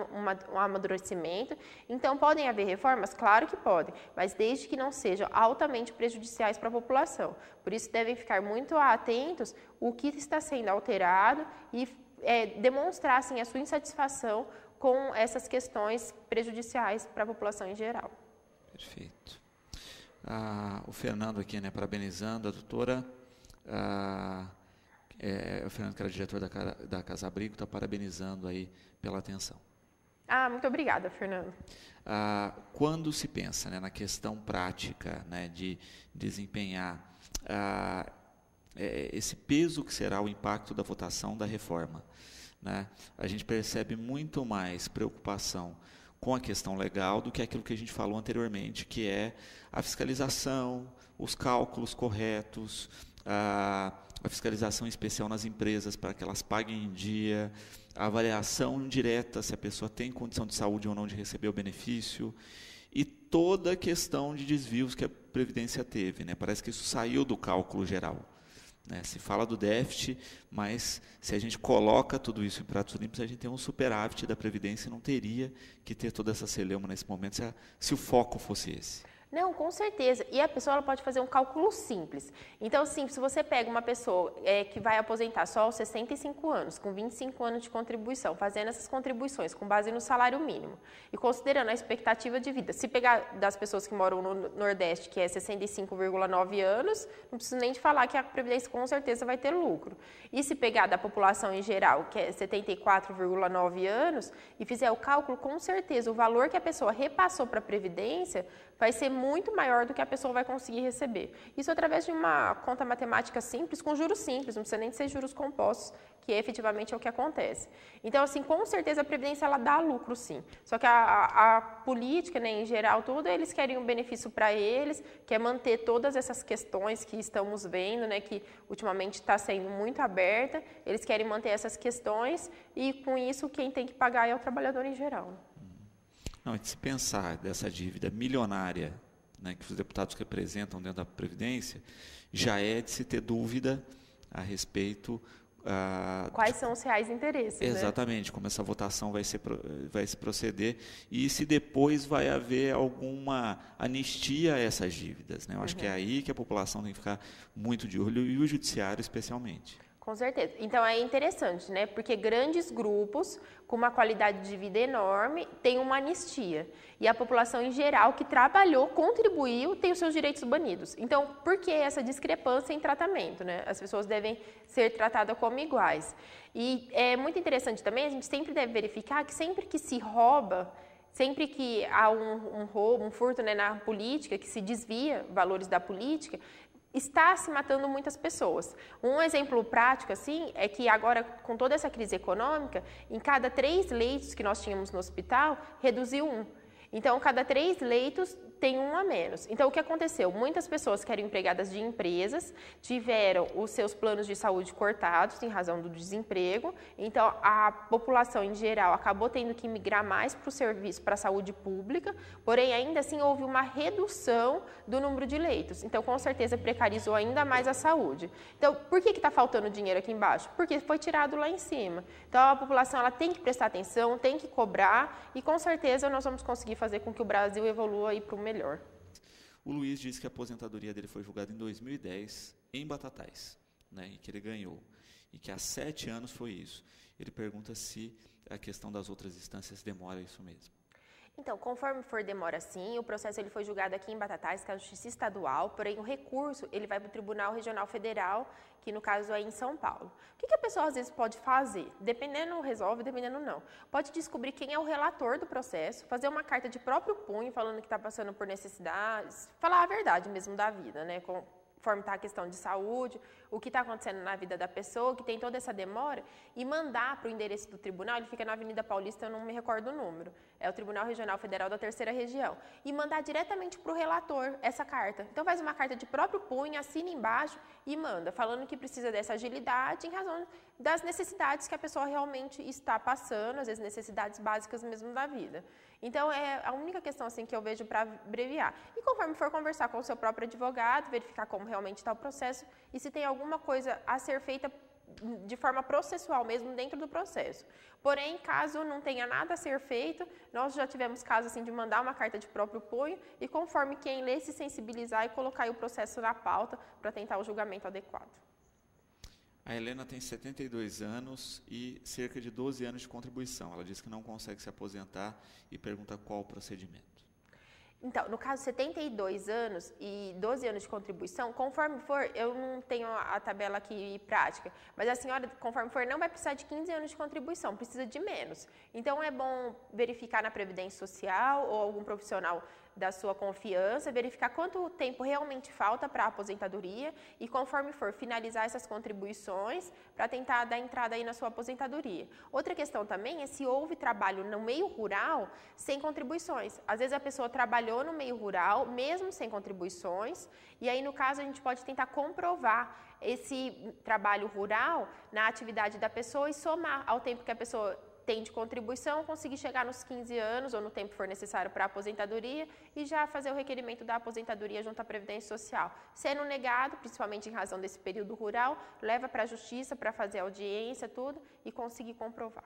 um amadurecimento. Então, podem haver reformas? Claro que podem, mas desde que não sejam altamente prejudiciais para a população. Por isso, devem ficar muito atentos o que está sendo alterado e demonstrar assim, a sua insatisfação com essas questões prejudiciais para a população em geral. Perfeito. O Fernando aqui, né, parabenizando a doutora. O Fernando, que era diretor da Casa Abrigo, está parabenizando aí pela atenção. Muito obrigada, Fernando. Quando se pensa, né, na questão prática, né, de desempenhar esse peso que será o impacto da votação da reforma, né, a gente percebe muito mais preocupação com a questão legal do que aquilo que a gente falou anteriormente, que é a fiscalização, os cálculos corretos, a fiscalização especial nas empresas para que elas paguem em dia, a avaliação direta se a pessoa tem condição de saúde ou não de receber o benefício, e toda a questão de desvios que a Previdência teve, né? Parece que isso saiu do cálculo geral, né? Se fala do déficit, mas se a gente coloca tudo isso em pratos limpos, a gente tem um superávit da Previdência e não teria que ter toda essa celeuma nesse momento se o foco fosse esse. Não, com certeza. E a pessoa ela pode fazer um cálculo simples. Então, assim, se você pega uma pessoa que vai aposentar só aos 65 anos, com 25 anos de contribuição, fazendo essas contribuições com base no salário mínimo e considerando a expectativa de vida, se pegar das pessoas que moram no Nordeste, que é 65,9 anos, não preciso nem de falar que a Previdência com certeza vai ter lucro. E se pegar da população em geral, que é 74,9 anos, e fizer o cálculo, com certeza o valor que a pessoa repassou para a Previdência vai ser muito maior do que a pessoa vai conseguir receber. Isso através de uma conta matemática simples, com juros simples, não precisa nem de ser juros compostos, que efetivamente é o que acontece. Então, assim, com certeza a Previdência ela dá lucro, sim. Só que a política, né, em geral, tudo, eles querem um benefício para eles, que é manter todas essas questões que estamos vendo, né, que ultimamente está sendo muito aberta, eles querem manter essas questões e, com isso, quem tem que pagar é o trabalhador em geral. Não, de se pensar dessa dívida milionária, né, que os deputados representam dentro da Previdência, já é de se ter dúvida a respeito Quais são os reais interesses, exatamente, como essa votação vai se proceder e se depois vai haver alguma anistia a essas dívidas, né? Eu acho que é aí que a população tem que ficar muito de olho e o judiciário especialmente. Com certeza. Então, é interessante, né? Porque grandes grupos, com uma qualidade de vida enorme, têm uma anistia. E a população em geral, que trabalhou, contribuiu, tem os seus direitos banidos. Então, por que essa discrepância em tratamento, né? As pessoas devem ser tratadas como iguais. E é muito interessante também, a gente sempre deve verificar que sempre que se rouba, sempre que há um roubo, um furto, né, na política, que se desvia valores da política, está se matando muitas pessoas. Um exemplo prático, assim, é que agora, com toda essa crise econômica, em cada 3 leitos que nós tínhamos no hospital, reduziu 1. Então, cada 3 leitos tem 1 a menos. Então, o que aconteceu? Muitas pessoas que eram empregadas de empresas tiveram os seus planos de saúde cortados em razão do desemprego. Então, a população em geral acabou tendo que migrar mais para o serviço, para a saúde pública, porém, ainda assim, houve uma redução do número de leitos. Então, com certeza, precarizou ainda mais a saúde. Então, por que está faltando dinheiro aqui embaixo? Porque foi tirado lá em cima. Então, a população ela tem que prestar atenção, tem que cobrar e, com certeza, nós vamos conseguir fazer com que o Brasil evolua aí para o melhor. O Luiz disse que a aposentadoria dele foi julgada em 2010 em Batatais, né, e que ele ganhou, e que há 7 anos foi isso. Ele pergunta se a questão das outras instâncias demora isso mesmo. Então, conforme for demora sim, o processo ele foi julgado aqui em Batatais, que é a Justiça Estadual, porém o recurso ele vai para o Tribunal Regional Federal, que no caso é em São Paulo. O que a pessoa às vezes pode fazer? Dependendo resolve, dependendo não. Pode descobrir quem é o relator do processo, fazer uma carta de próprio punho falando que está passando por necessidades, falar a verdade mesmo da vida, né? Conforme está a questão de saúde, o que está acontecendo na vida da pessoa, que tem toda essa demora, e mandar para o endereço do tribunal, ele fica na Avenida Paulista, eu não me recordo o número, é o Tribunal Regional Federal da 3ª Região, e mandar diretamente para o relator essa carta. Então faz uma carta de próprio punho, assina embaixo e manda, falando que precisa dessa agilidade em razão das necessidades que a pessoa realmente está passando, às vezes necessidades básicas mesmo da vida. Então, é a única questão assim, que eu vejo para abreviar. E conforme for conversar com o seu próprio advogado, verificar como realmente está o processo e se tem alguma coisa a ser feita de forma processual mesmo dentro do processo. Porém, caso não tenha nada a ser feito, nós já tivemos casos assim, de mandar uma carta de próprio punho e conforme quem lê se sensibilizar e colocar o processo na pauta para tentar o julgamento adequado. A Helena tem 72 anos e cerca de 12 anos de contribuição. Ela diz que não consegue se aposentar e pergunta qual o procedimento. Então, no caso, 72 anos e 12 anos de contribuição, conforme for, eu não tenho a tabela aqui prática, mas a senhora, conforme for, não vai precisar de 15 anos de contribuição, precisa de menos. Então, é bom verificar na Previdência Social ou algum profissional da sua confiança, verificar quanto tempo realmente falta para a aposentadoria e, conforme for, finalizar essas contribuições para tentar dar entrada aí na sua aposentadoria. Outra questão também é se houve trabalho no meio rural sem contribuições. Às vezes a pessoa trabalhou no meio rural, mesmo sem contribuições, e aí, no caso, a gente pode tentar comprovar esse trabalho rural na atividade da pessoa e somar ao tempo que a pessoa tem de contribuição, conseguir chegar nos 15 anos ou no tempo que for necessário para a aposentadoria e já fazer o requerimento da aposentadoria junto à Previdência Social. Sendo negado, principalmente em razão desse período rural, leva para a Justiça para fazer audiência, tudo, e conseguir comprovar.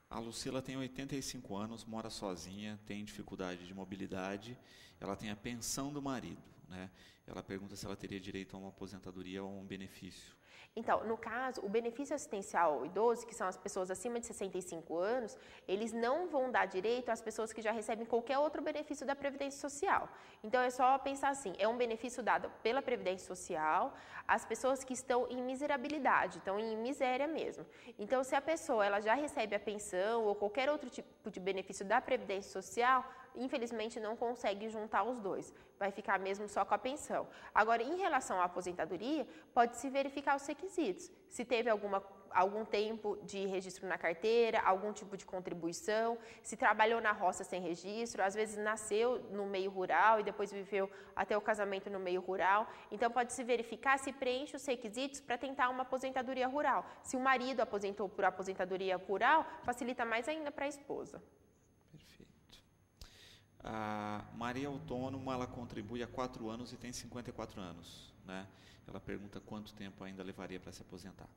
A Lucila tem 85 anos, mora sozinha, tem dificuldade de mobilidade, ela tem a pensão do marido, né? Ela pergunta se ela teria direito a uma aposentadoria ou a um benefício. Então, no caso, o benefício assistencial ao idoso, que são as pessoas acima de 65 anos, eles não vão dar direito às pessoas que já recebem qualquer outro benefício da Previdência Social. Então, é só pensar assim, é um benefício dado pela Previdência Social às pessoas que estão em miserabilidade, estão em miséria mesmo. Então, se a pessoa ela já recebe a pensão ou qualquer outro tipo de benefício da Previdência Social, infelizmente não consegue juntar os dois, vai ficar mesmo só com a pensão. Agora, em relação à aposentadoria, pode-se verificar os requisitos, se teve algum tempo de registro na carteira, algum tipo de contribuição, se trabalhou na roça sem registro, às vezes nasceu no meio rural e depois viveu até o casamento no meio rural. Então, pode-se verificar se preenche os requisitos para tentar uma aposentadoria rural. Se o marido aposentou por aposentadoria rural, facilita mais ainda para a esposa. A Maria Autônoma, ela contribui há 4 anos e tem 54 anos. né? Ela pergunta quanto tempo ainda levaria para se aposentar.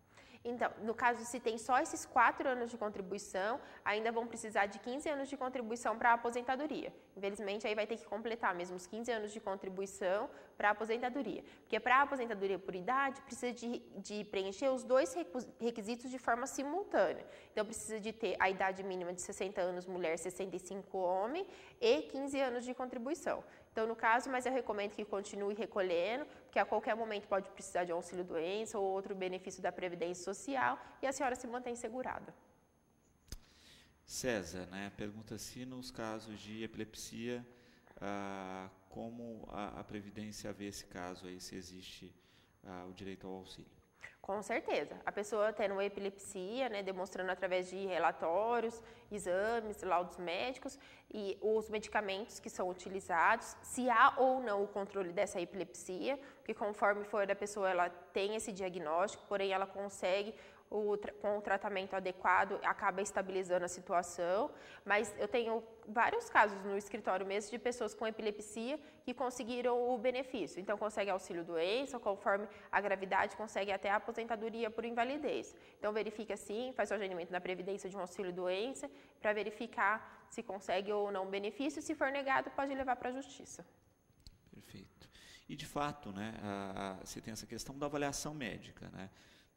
Então, no caso, se tem só esses 4 anos de contribuição, ainda vão precisar de 15 anos de contribuição para a aposentadoria. Infelizmente, aí vai ter que completar mesmo os 15 anos de contribuição para a aposentadoria. Porque para a aposentadoria por idade, precisa de preencher os 2 requisitos de forma simultânea. Então, precisa de ter a idade mínima de 60 anos mulher, 65 homem e 15 anos de contribuição. Então, no caso, mas eu recomendo que continue recolhendo, porque a qualquer momento pode precisar de auxílio-doença ou outro benefício da Previdência Social e a senhora se mantém segurada. César, né, pergunta se nos casos de epilepsia, como a Previdência vê esse caso aí, se existe o direito ao auxílio. Com certeza. A pessoa tendo epilepsia, né, demonstrando através de relatórios, exames, laudos médicos e os medicamentos que são utilizados, se há ou não o controle dessa epilepsia, porque conforme for da pessoa, ela tem esse diagnóstico, porém ela consegue com o tratamento adequado, acaba estabilizando a situação, mas eu tenho vários casos no escritório mesmo de pessoas com epilepsia que conseguiram o benefício, então consegue auxílio-doença, conforme a gravidade, consegue até a aposentadoria por invalidez. Então verifica sim, faz o agendamento na Previdência de um auxílio-doença para verificar se consegue ou não o benefício, se for negado pode levar para a Justiça. Perfeito. E de fato, né, você tem essa questão da avaliação médica, né?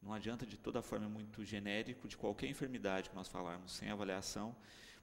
Não adianta de toda forma muito genérico de qualquer enfermidade que nós falarmos sem avaliação,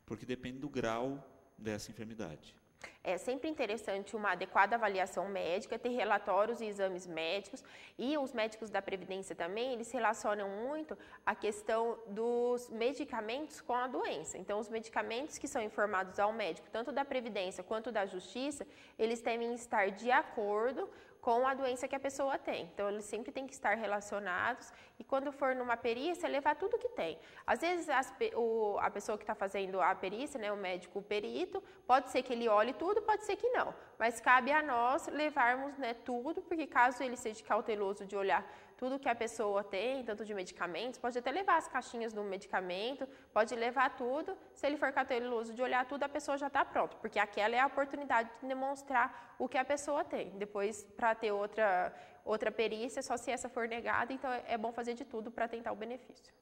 porque depende do grau dessa enfermidade. É sempre interessante uma adequada avaliação médica, ter relatórios e exames médicos, e os médicos da Previdência também, eles relacionam muito a questão dos medicamentos com a doença. Então, os medicamentos que são informados ao médico, tanto da Previdência quanto da Justiça, eles devem estar de acordo com a doença que a pessoa tem. Então, eles sempre têm que estar relacionados e quando for numa perícia, levar tudo que tem. Às vezes, a pessoa que está fazendo a perícia, né, o médico, o perito, pode ser que ele olhe tudo, pode ser que não. Mas cabe a nós levarmos, né, tudo, porque caso ele seja cauteloso de olhar tudo que a pessoa tem, tanto de medicamentos, pode até levar as caixinhas do medicamento, pode levar tudo. Se ele for cauteloso de olhar tudo, a pessoa já está pronta, porque aquela é a oportunidade de demonstrar o que a pessoa tem. Depois, para ter outra perícia, só se essa for negada, então é bom fazer de tudo para tentar o benefício.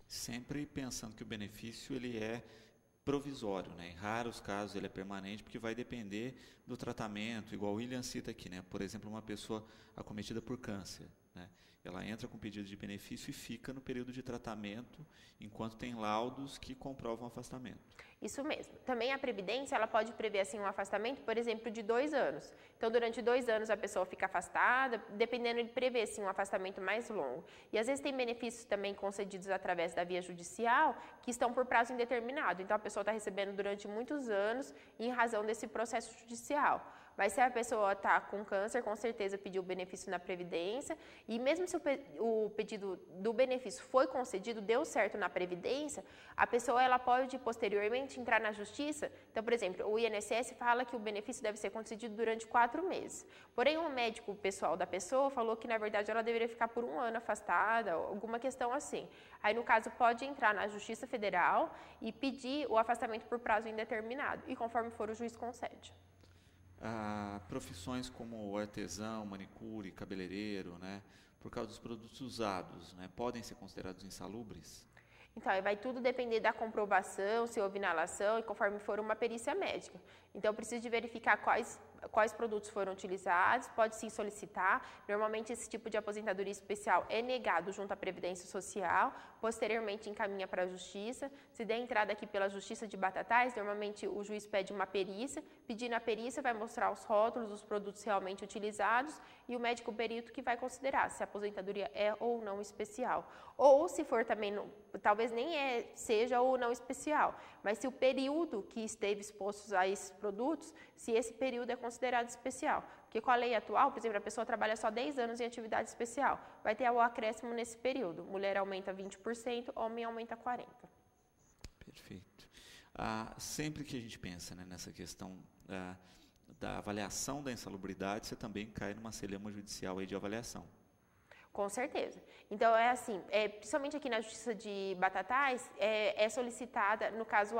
Sempre pensando que o benefício ele é provisório, né? Em raros casos ele é permanente, porque vai depender do tratamento, igual o William cita aqui, né? Por exemplo, uma pessoa acometida por câncer, né? Ela entra com pedido de benefício e fica no período de tratamento, enquanto tem laudos que comprovam o afastamento. Isso mesmo. Também a Previdência, ela pode prever assim um afastamento, por exemplo, de 2 anos. Então, durante 2 anos a pessoa fica afastada, dependendo, ele prevê assim, um afastamento mais longo. E às vezes tem benefícios também concedidos através da via judicial, que estão por prazo indeterminado. Então, a pessoa está recebendo durante muitos anos em razão desse processo judicial. Mas se a pessoa está com câncer, com certeza pediu o benefício na Previdência, e mesmo se o pedido do benefício foi concedido, deu certo na Previdência, a pessoa ela pode posteriormente entrar na Justiça. Então, por exemplo, o INSS fala que o benefício deve ser concedido durante 4 meses. Porém, o médico pessoal da pessoa falou que, na verdade, ela deveria ficar por 1 ano afastada, alguma questão assim. Aí, no caso, pode entrar na Justiça Federal e pedir o afastamento por prazo indeterminado, e conforme for, o juiz concede. Profissões como artesão, manicure, cabeleireiro, né, por causa dos produtos usados, né, podem ser considerados insalubres? Então, aí vai tudo depender da comprovação, se houve inalação e conforme for uma perícia médica. Então, precisa de verificar quais produtos foram utilizados, pode sim solicitar. Normalmente, esse tipo de aposentadoria especial é negado junto à Previdência Social, posteriormente encaminha para a Justiça. Se der entrada aqui pela Justiça de Batatais, normalmente o juiz pede uma perícia, pedindo a perícia vai mostrar os rótulos dos produtos realmente utilizados e o médico perito que vai considerar se a aposentadoria é ou não especial. Ou se for também, talvez nem seja ou não especial, mas se o período que esteve exposto a esses produtos, se esse período é considerado especial. Porque com a lei atual, por exemplo, a pessoa trabalha só 10 anos em atividade especial, vai ter o acréscimo nesse período. Mulher aumenta 20%, homem aumenta 40%. Perfeito. Sempre que a gente pensa, né, nessa questão da avaliação da insalubridade, você também cai numa celeuma judicial aí de avaliação. Com certeza. Então, é assim, principalmente aqui na Justiça de Batatais, é solicitada, no caso,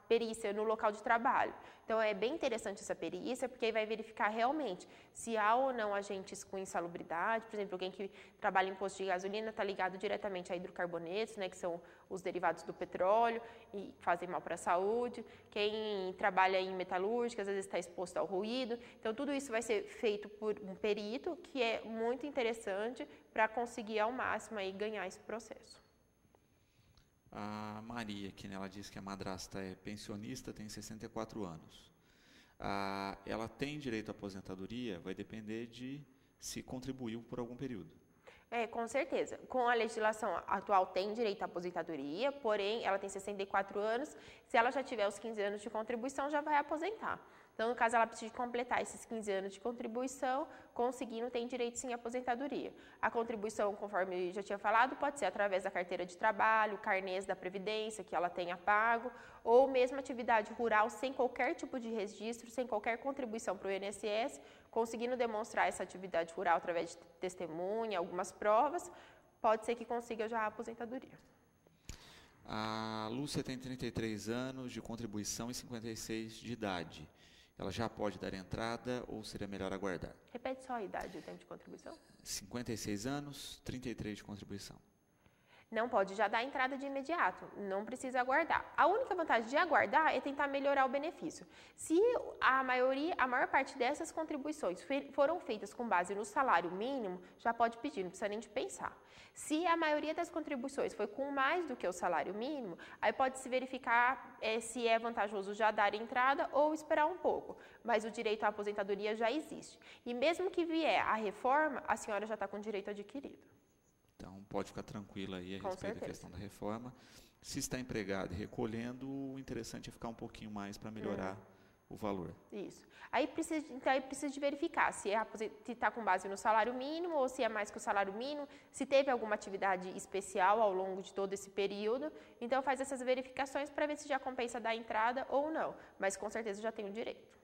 perícia no local de trabalho. Então, é bem interessante essa perícia, porque aí vai verificar realmente se há ou não agentes com insalubridade. Por exemplo, alguém que trabalha em posto de gasolina está ligado diretamente a hidrocarbonetos, né, que são os derivados do petróleo e fazem mal para a saúde. Quem trabalha em metalúrgica, às vezes está exposto ao ruído. Então, tudo isso vai ser feito por um perito, que é muito interessante para conseguir ao máximo aí ganhar esse processo. A Maria, que ela diz que a madrasta é pensionista, tem 64 anos. Ela tem direito à aposentadoria? Vai depender de se contribuiu por algum período. Com certeza. Com a legislação atual tem direito à aposentadoria, porém ela tem 64 anos, se ela já tiver os 15 anos de contribuição, já vai aposentar. Então, no caso, ela precisa completar esses 15 anos de contribuição, conseguindo, tem direito sim à aposentadoria. A contribuição, conforme eu já tinha falado, pode ser através da carteira de trabalho, carnês da Previdência, que ela tenha pago, ou mesmo atividade rural sem qualquer tipo de registro, sem qualquer contribuição para o INSS, conseguindo demonstrar essa atividade rural através de testemunha, algumas provas, pode ser que consiga já a aposentadoria. A Lúcia tem 33 anos de contribuição e 56 de idade. Ela já pode dar entrada ou seria melhor aguardar? Repete só a idade e o tempo de contribuição. 56 anos, 33 de contribuição. Não pode já dar entrada de imediato, não precisa aguardar. A única vantagem de aguardar é tentar melhorar o benefício. Se a maior parte dessas contribuições foram feitas com base no salário mínimo, já pode pedir, não precisa nem de pensar. Se a maioria das contribuições foi com mais do que o salário mínimo, aí pode se verificar se é vantajoso já dar entrada ou esperar um pouco. Mas o direito à aposentadoria já existe. E mesmo que vier a reforma, a senhora já está com direito adquirido. Então, pode ficar tranquila aí a Com respeito certeza. da questão da reforma. Se está empregado e recolhendo, o interessante é ficar um pouquinho mais para melhorar o valor. Isso. Aí precisa de verificar se está com base no salário mínimo ou se é mais que o salário mínimo, se teve alguma atividade especial ao longo de todo esse período. Então, faz essas verificações para ver se já compensa dar entrada ou não. Mas, com certeza, já tem o direito.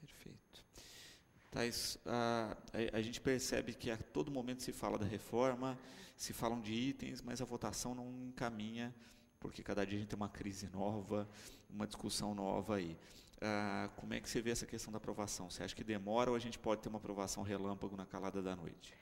Perfeito. Thais, a gente percebe que a todo momento se fala da reforma, se falam de itens, mas a votação não encaminha, porque cada dia a gente tem uma crise nova, uma discussão nova aí. Como é que você vê essa questão da aprovação? Você acha que demora ou a gente pode ter uma aprovação relâmpago na calada da noite?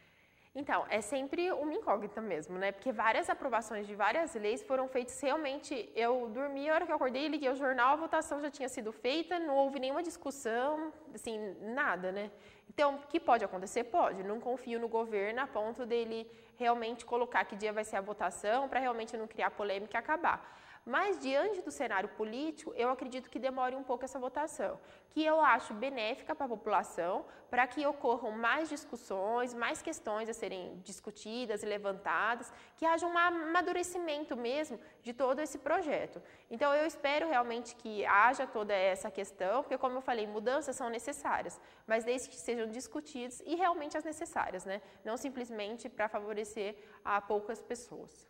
Então, é sempre uma incógnita mesmo, né? Porque várias aprovações de várias leis foram feitas realmente. Eu dormi, a hora que eu acordei, liguei o jornal, a votação já tinha sido feita, não houve nenhuma discussão, assim, nada, né? Então, o que pode acontecer? Pode. Não confio no governo a ponto dele realmente colocar que dia vai ser a votação, para realmente não criar polêmica e acabar. Mas, diante do cenário político, eu acredito que demore um pouco essa votação, que eu acho benéfica para a população, para que ocorram mais discussões, mais questões a serem discutidas e levantadas, que haja um amadurecimento mesmo de todo esse projeto. Então, eu espero realmente que haja toda essa questão, porque, como eu falei, mudanças são necessárias, mas desde que sejam discutidas e realmente as necessárias, né? Não simplesmente para favorecer a poucas pessoas.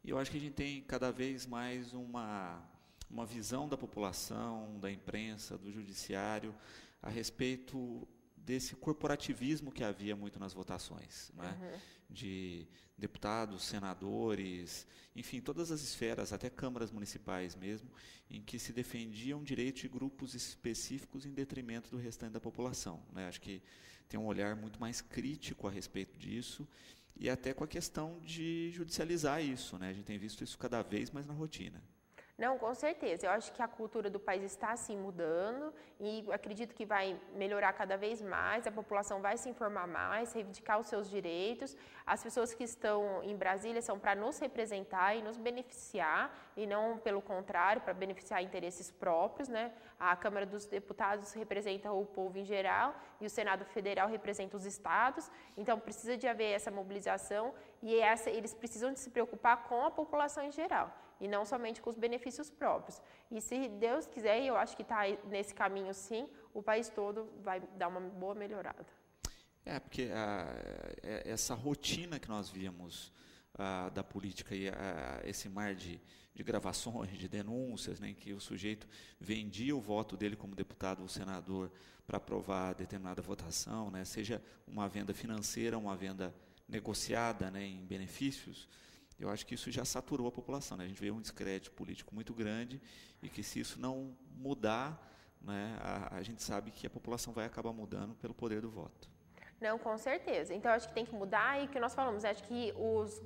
E eu acho que a gente tem cada vez mais uma visão da população, da imprensa, do judiciário, a respeito desse corporativismo que havia muito nas votações, né? De deputados, senadores, enfim, todas as esferas, até câmaras municipais mesmo, em que se defendiam direitos de grupos específicos em detrimento do restante da população, né? Acho que tem um olhar muito mais crítico a respeito disso, e até com a questão de judicializar isso, né? A gente tem visto isso cada vez mais na rotina. Não, com certeza. Eu acho que a cultura do país está, sim, mudando e acredito que vai melhorar cada vez mais, a população vai se informar mais, reivindicar os seus direitos. As pessoas que estão em Brasília são para nos representar e nos beneficiar, e não, pelo contrário, para beneficiar interesses próprios, né? A Câmara dos Deputados representa o povo em geral e o Senado Federal representa os estados, então precisa de haver essa mobilização e eles precisam de se preocupar com a população em geral, e não somente com os benefícios próprios. E se Deus quiser, e eu acho que está nesse caminho sim, o país todo vai dar uma boa melhorada. Porque essa rotina que nós víamos da política e esse mar de gravações, de denúncias, né, em que o sujeito vendia o voto dele como deputado ou senador para aprovar determinada votação, né, seja uma venda financeira, uma venda negociada, né, em benefícios, eu acho que isso já saturou a população, né? A gente vê um descrédito político muito grande e que se isso não mudar, né, a gente sabe que a população vai acabar mudando pelo poder do voto. Não, com certeza. Então, acho que tem que mudar e o que nós falamos, acho que os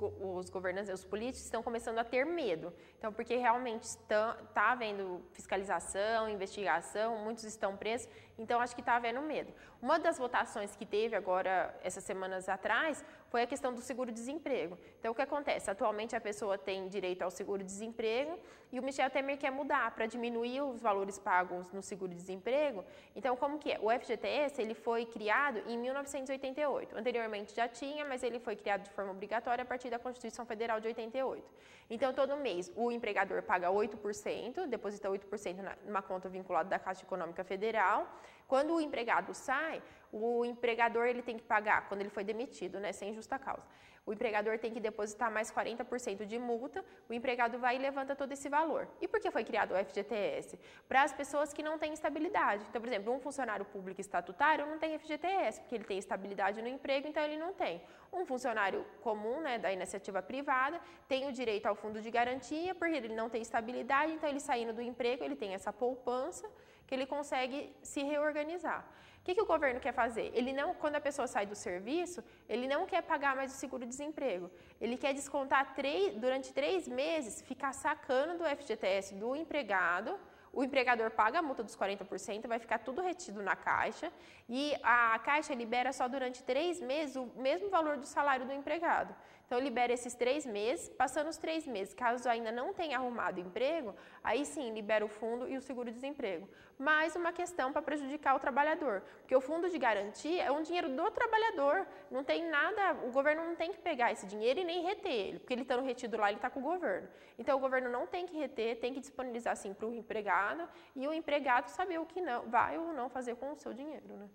governantes, os políticos estão começando a ter medo. Então, porque realmente está havendo fiscalização, investigação, muitos estão presos, então acho que está havendo medo. Uma das votações que teve agora, essas semanas atrás, foi a questão do seguro-desemprego. Então, o que acontece? Atualmente, a pessoa tem direito ao seguro-desemprego e o Michel Temer quer mudar para diminuir os valores pagos no seguro-desemprego. Então, como que é? O FGTS, ele foi criado em 1988. Anteriormente já tinha, mas ele foi criado de forma obrigatória a partir da Constituição Federal de 88. Então, todo mês, o empregador paga 8%, deposita 8% numa conta vinculada da Caixa Econômica Federal. Quando o empregado sai, o empregador ele tem que pagar, quando ele foi demitido, né, sem justa causa. O empregador tem que depositar mais 40% de multa, o empregado vai e levanta todo esse valor. E por que foi criado o FGTS? Para as pessoas que não têm estabilidade. Então, por exemplo, um funcionário público estatutário não tem FGTS, porque ele tem estabilidade no emprego, então ele não tem. Um funcionário comum, né, da iniciativa privada, tem o direito ao fundo de garantia, porque ele não tem estabilidade, então ele saindo do emprego, ele tem essa poupança, que ele consegue se reorganizar. O que o governo quer fazer? Ele não, quando a pessoa sai do serviço, ele não quer pagar mais o seguro-desemprego. Ele quer descontar durante 3 meses, ficar sacando do FGTS do empregado. O empregador paga a multa dos 40%, vai ficar tudo retido na Caixa e a Caixa libera só durante 3 meses o mesmo valor do salário do empregado. Então, libera esses 3 meses, passando os 3 meses, caso ainda não tenha arrumado emprego, aí sim, libera o fundo e o seguro-desemprego. Mais uma questão para prejudicar o trabalhador, porque o fundo de garantia é um dinheiro do trabalhador, não tem nada, o governo não tem que pegar esse dinheiro e nem reter ele, porque ele estando retido lá, ele está com o governo. Então, o governo não tem que reter, tem que disponibilizar sim para o empregado e o empregado saber o que não, vai ou não fazer com o seu dinheiro, né?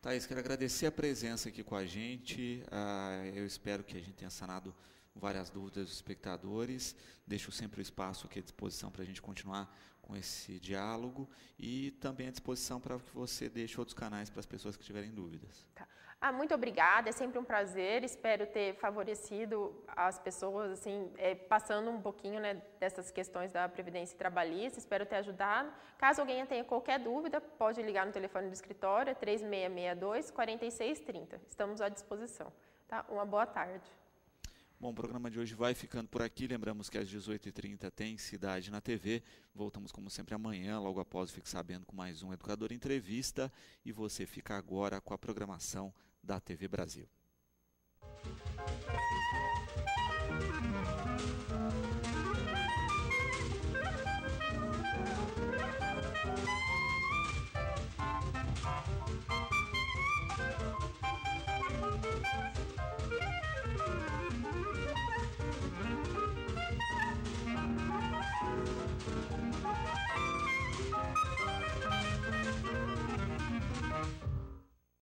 Thaís, quero agradecer a presença aqui com a gente. Eu espero que a gente tenha sanado várias dúvidas dos espectadores. Deixo sempre o espaço aqui à disposição para a gente continuar com esse diálogo e também à disposição para que você deixe outros canais para as pessoas que tiverem dúvidas. Tá. Muito obrigada, é sempre um prazer, espero ter favorecido as pessoas, assim, passando um pouquinho, né, dessas questões da Previdência Trabalhista, espero ter ajudado. Caso alguém tenha qualquer dúvida, pode ligar no telefone do escritório, 3662-4630, estamos à disposição. Tá? Uma boa tarde. Bom, o programa de hoje vai ficando por aqui, lembramos que às 18h30 tem Cidade na TV, voltamos como sempre amanhã, logo após Fique Sabendo com mais um Educador Entrevista, e você fica agora com a programação da TV Brasil.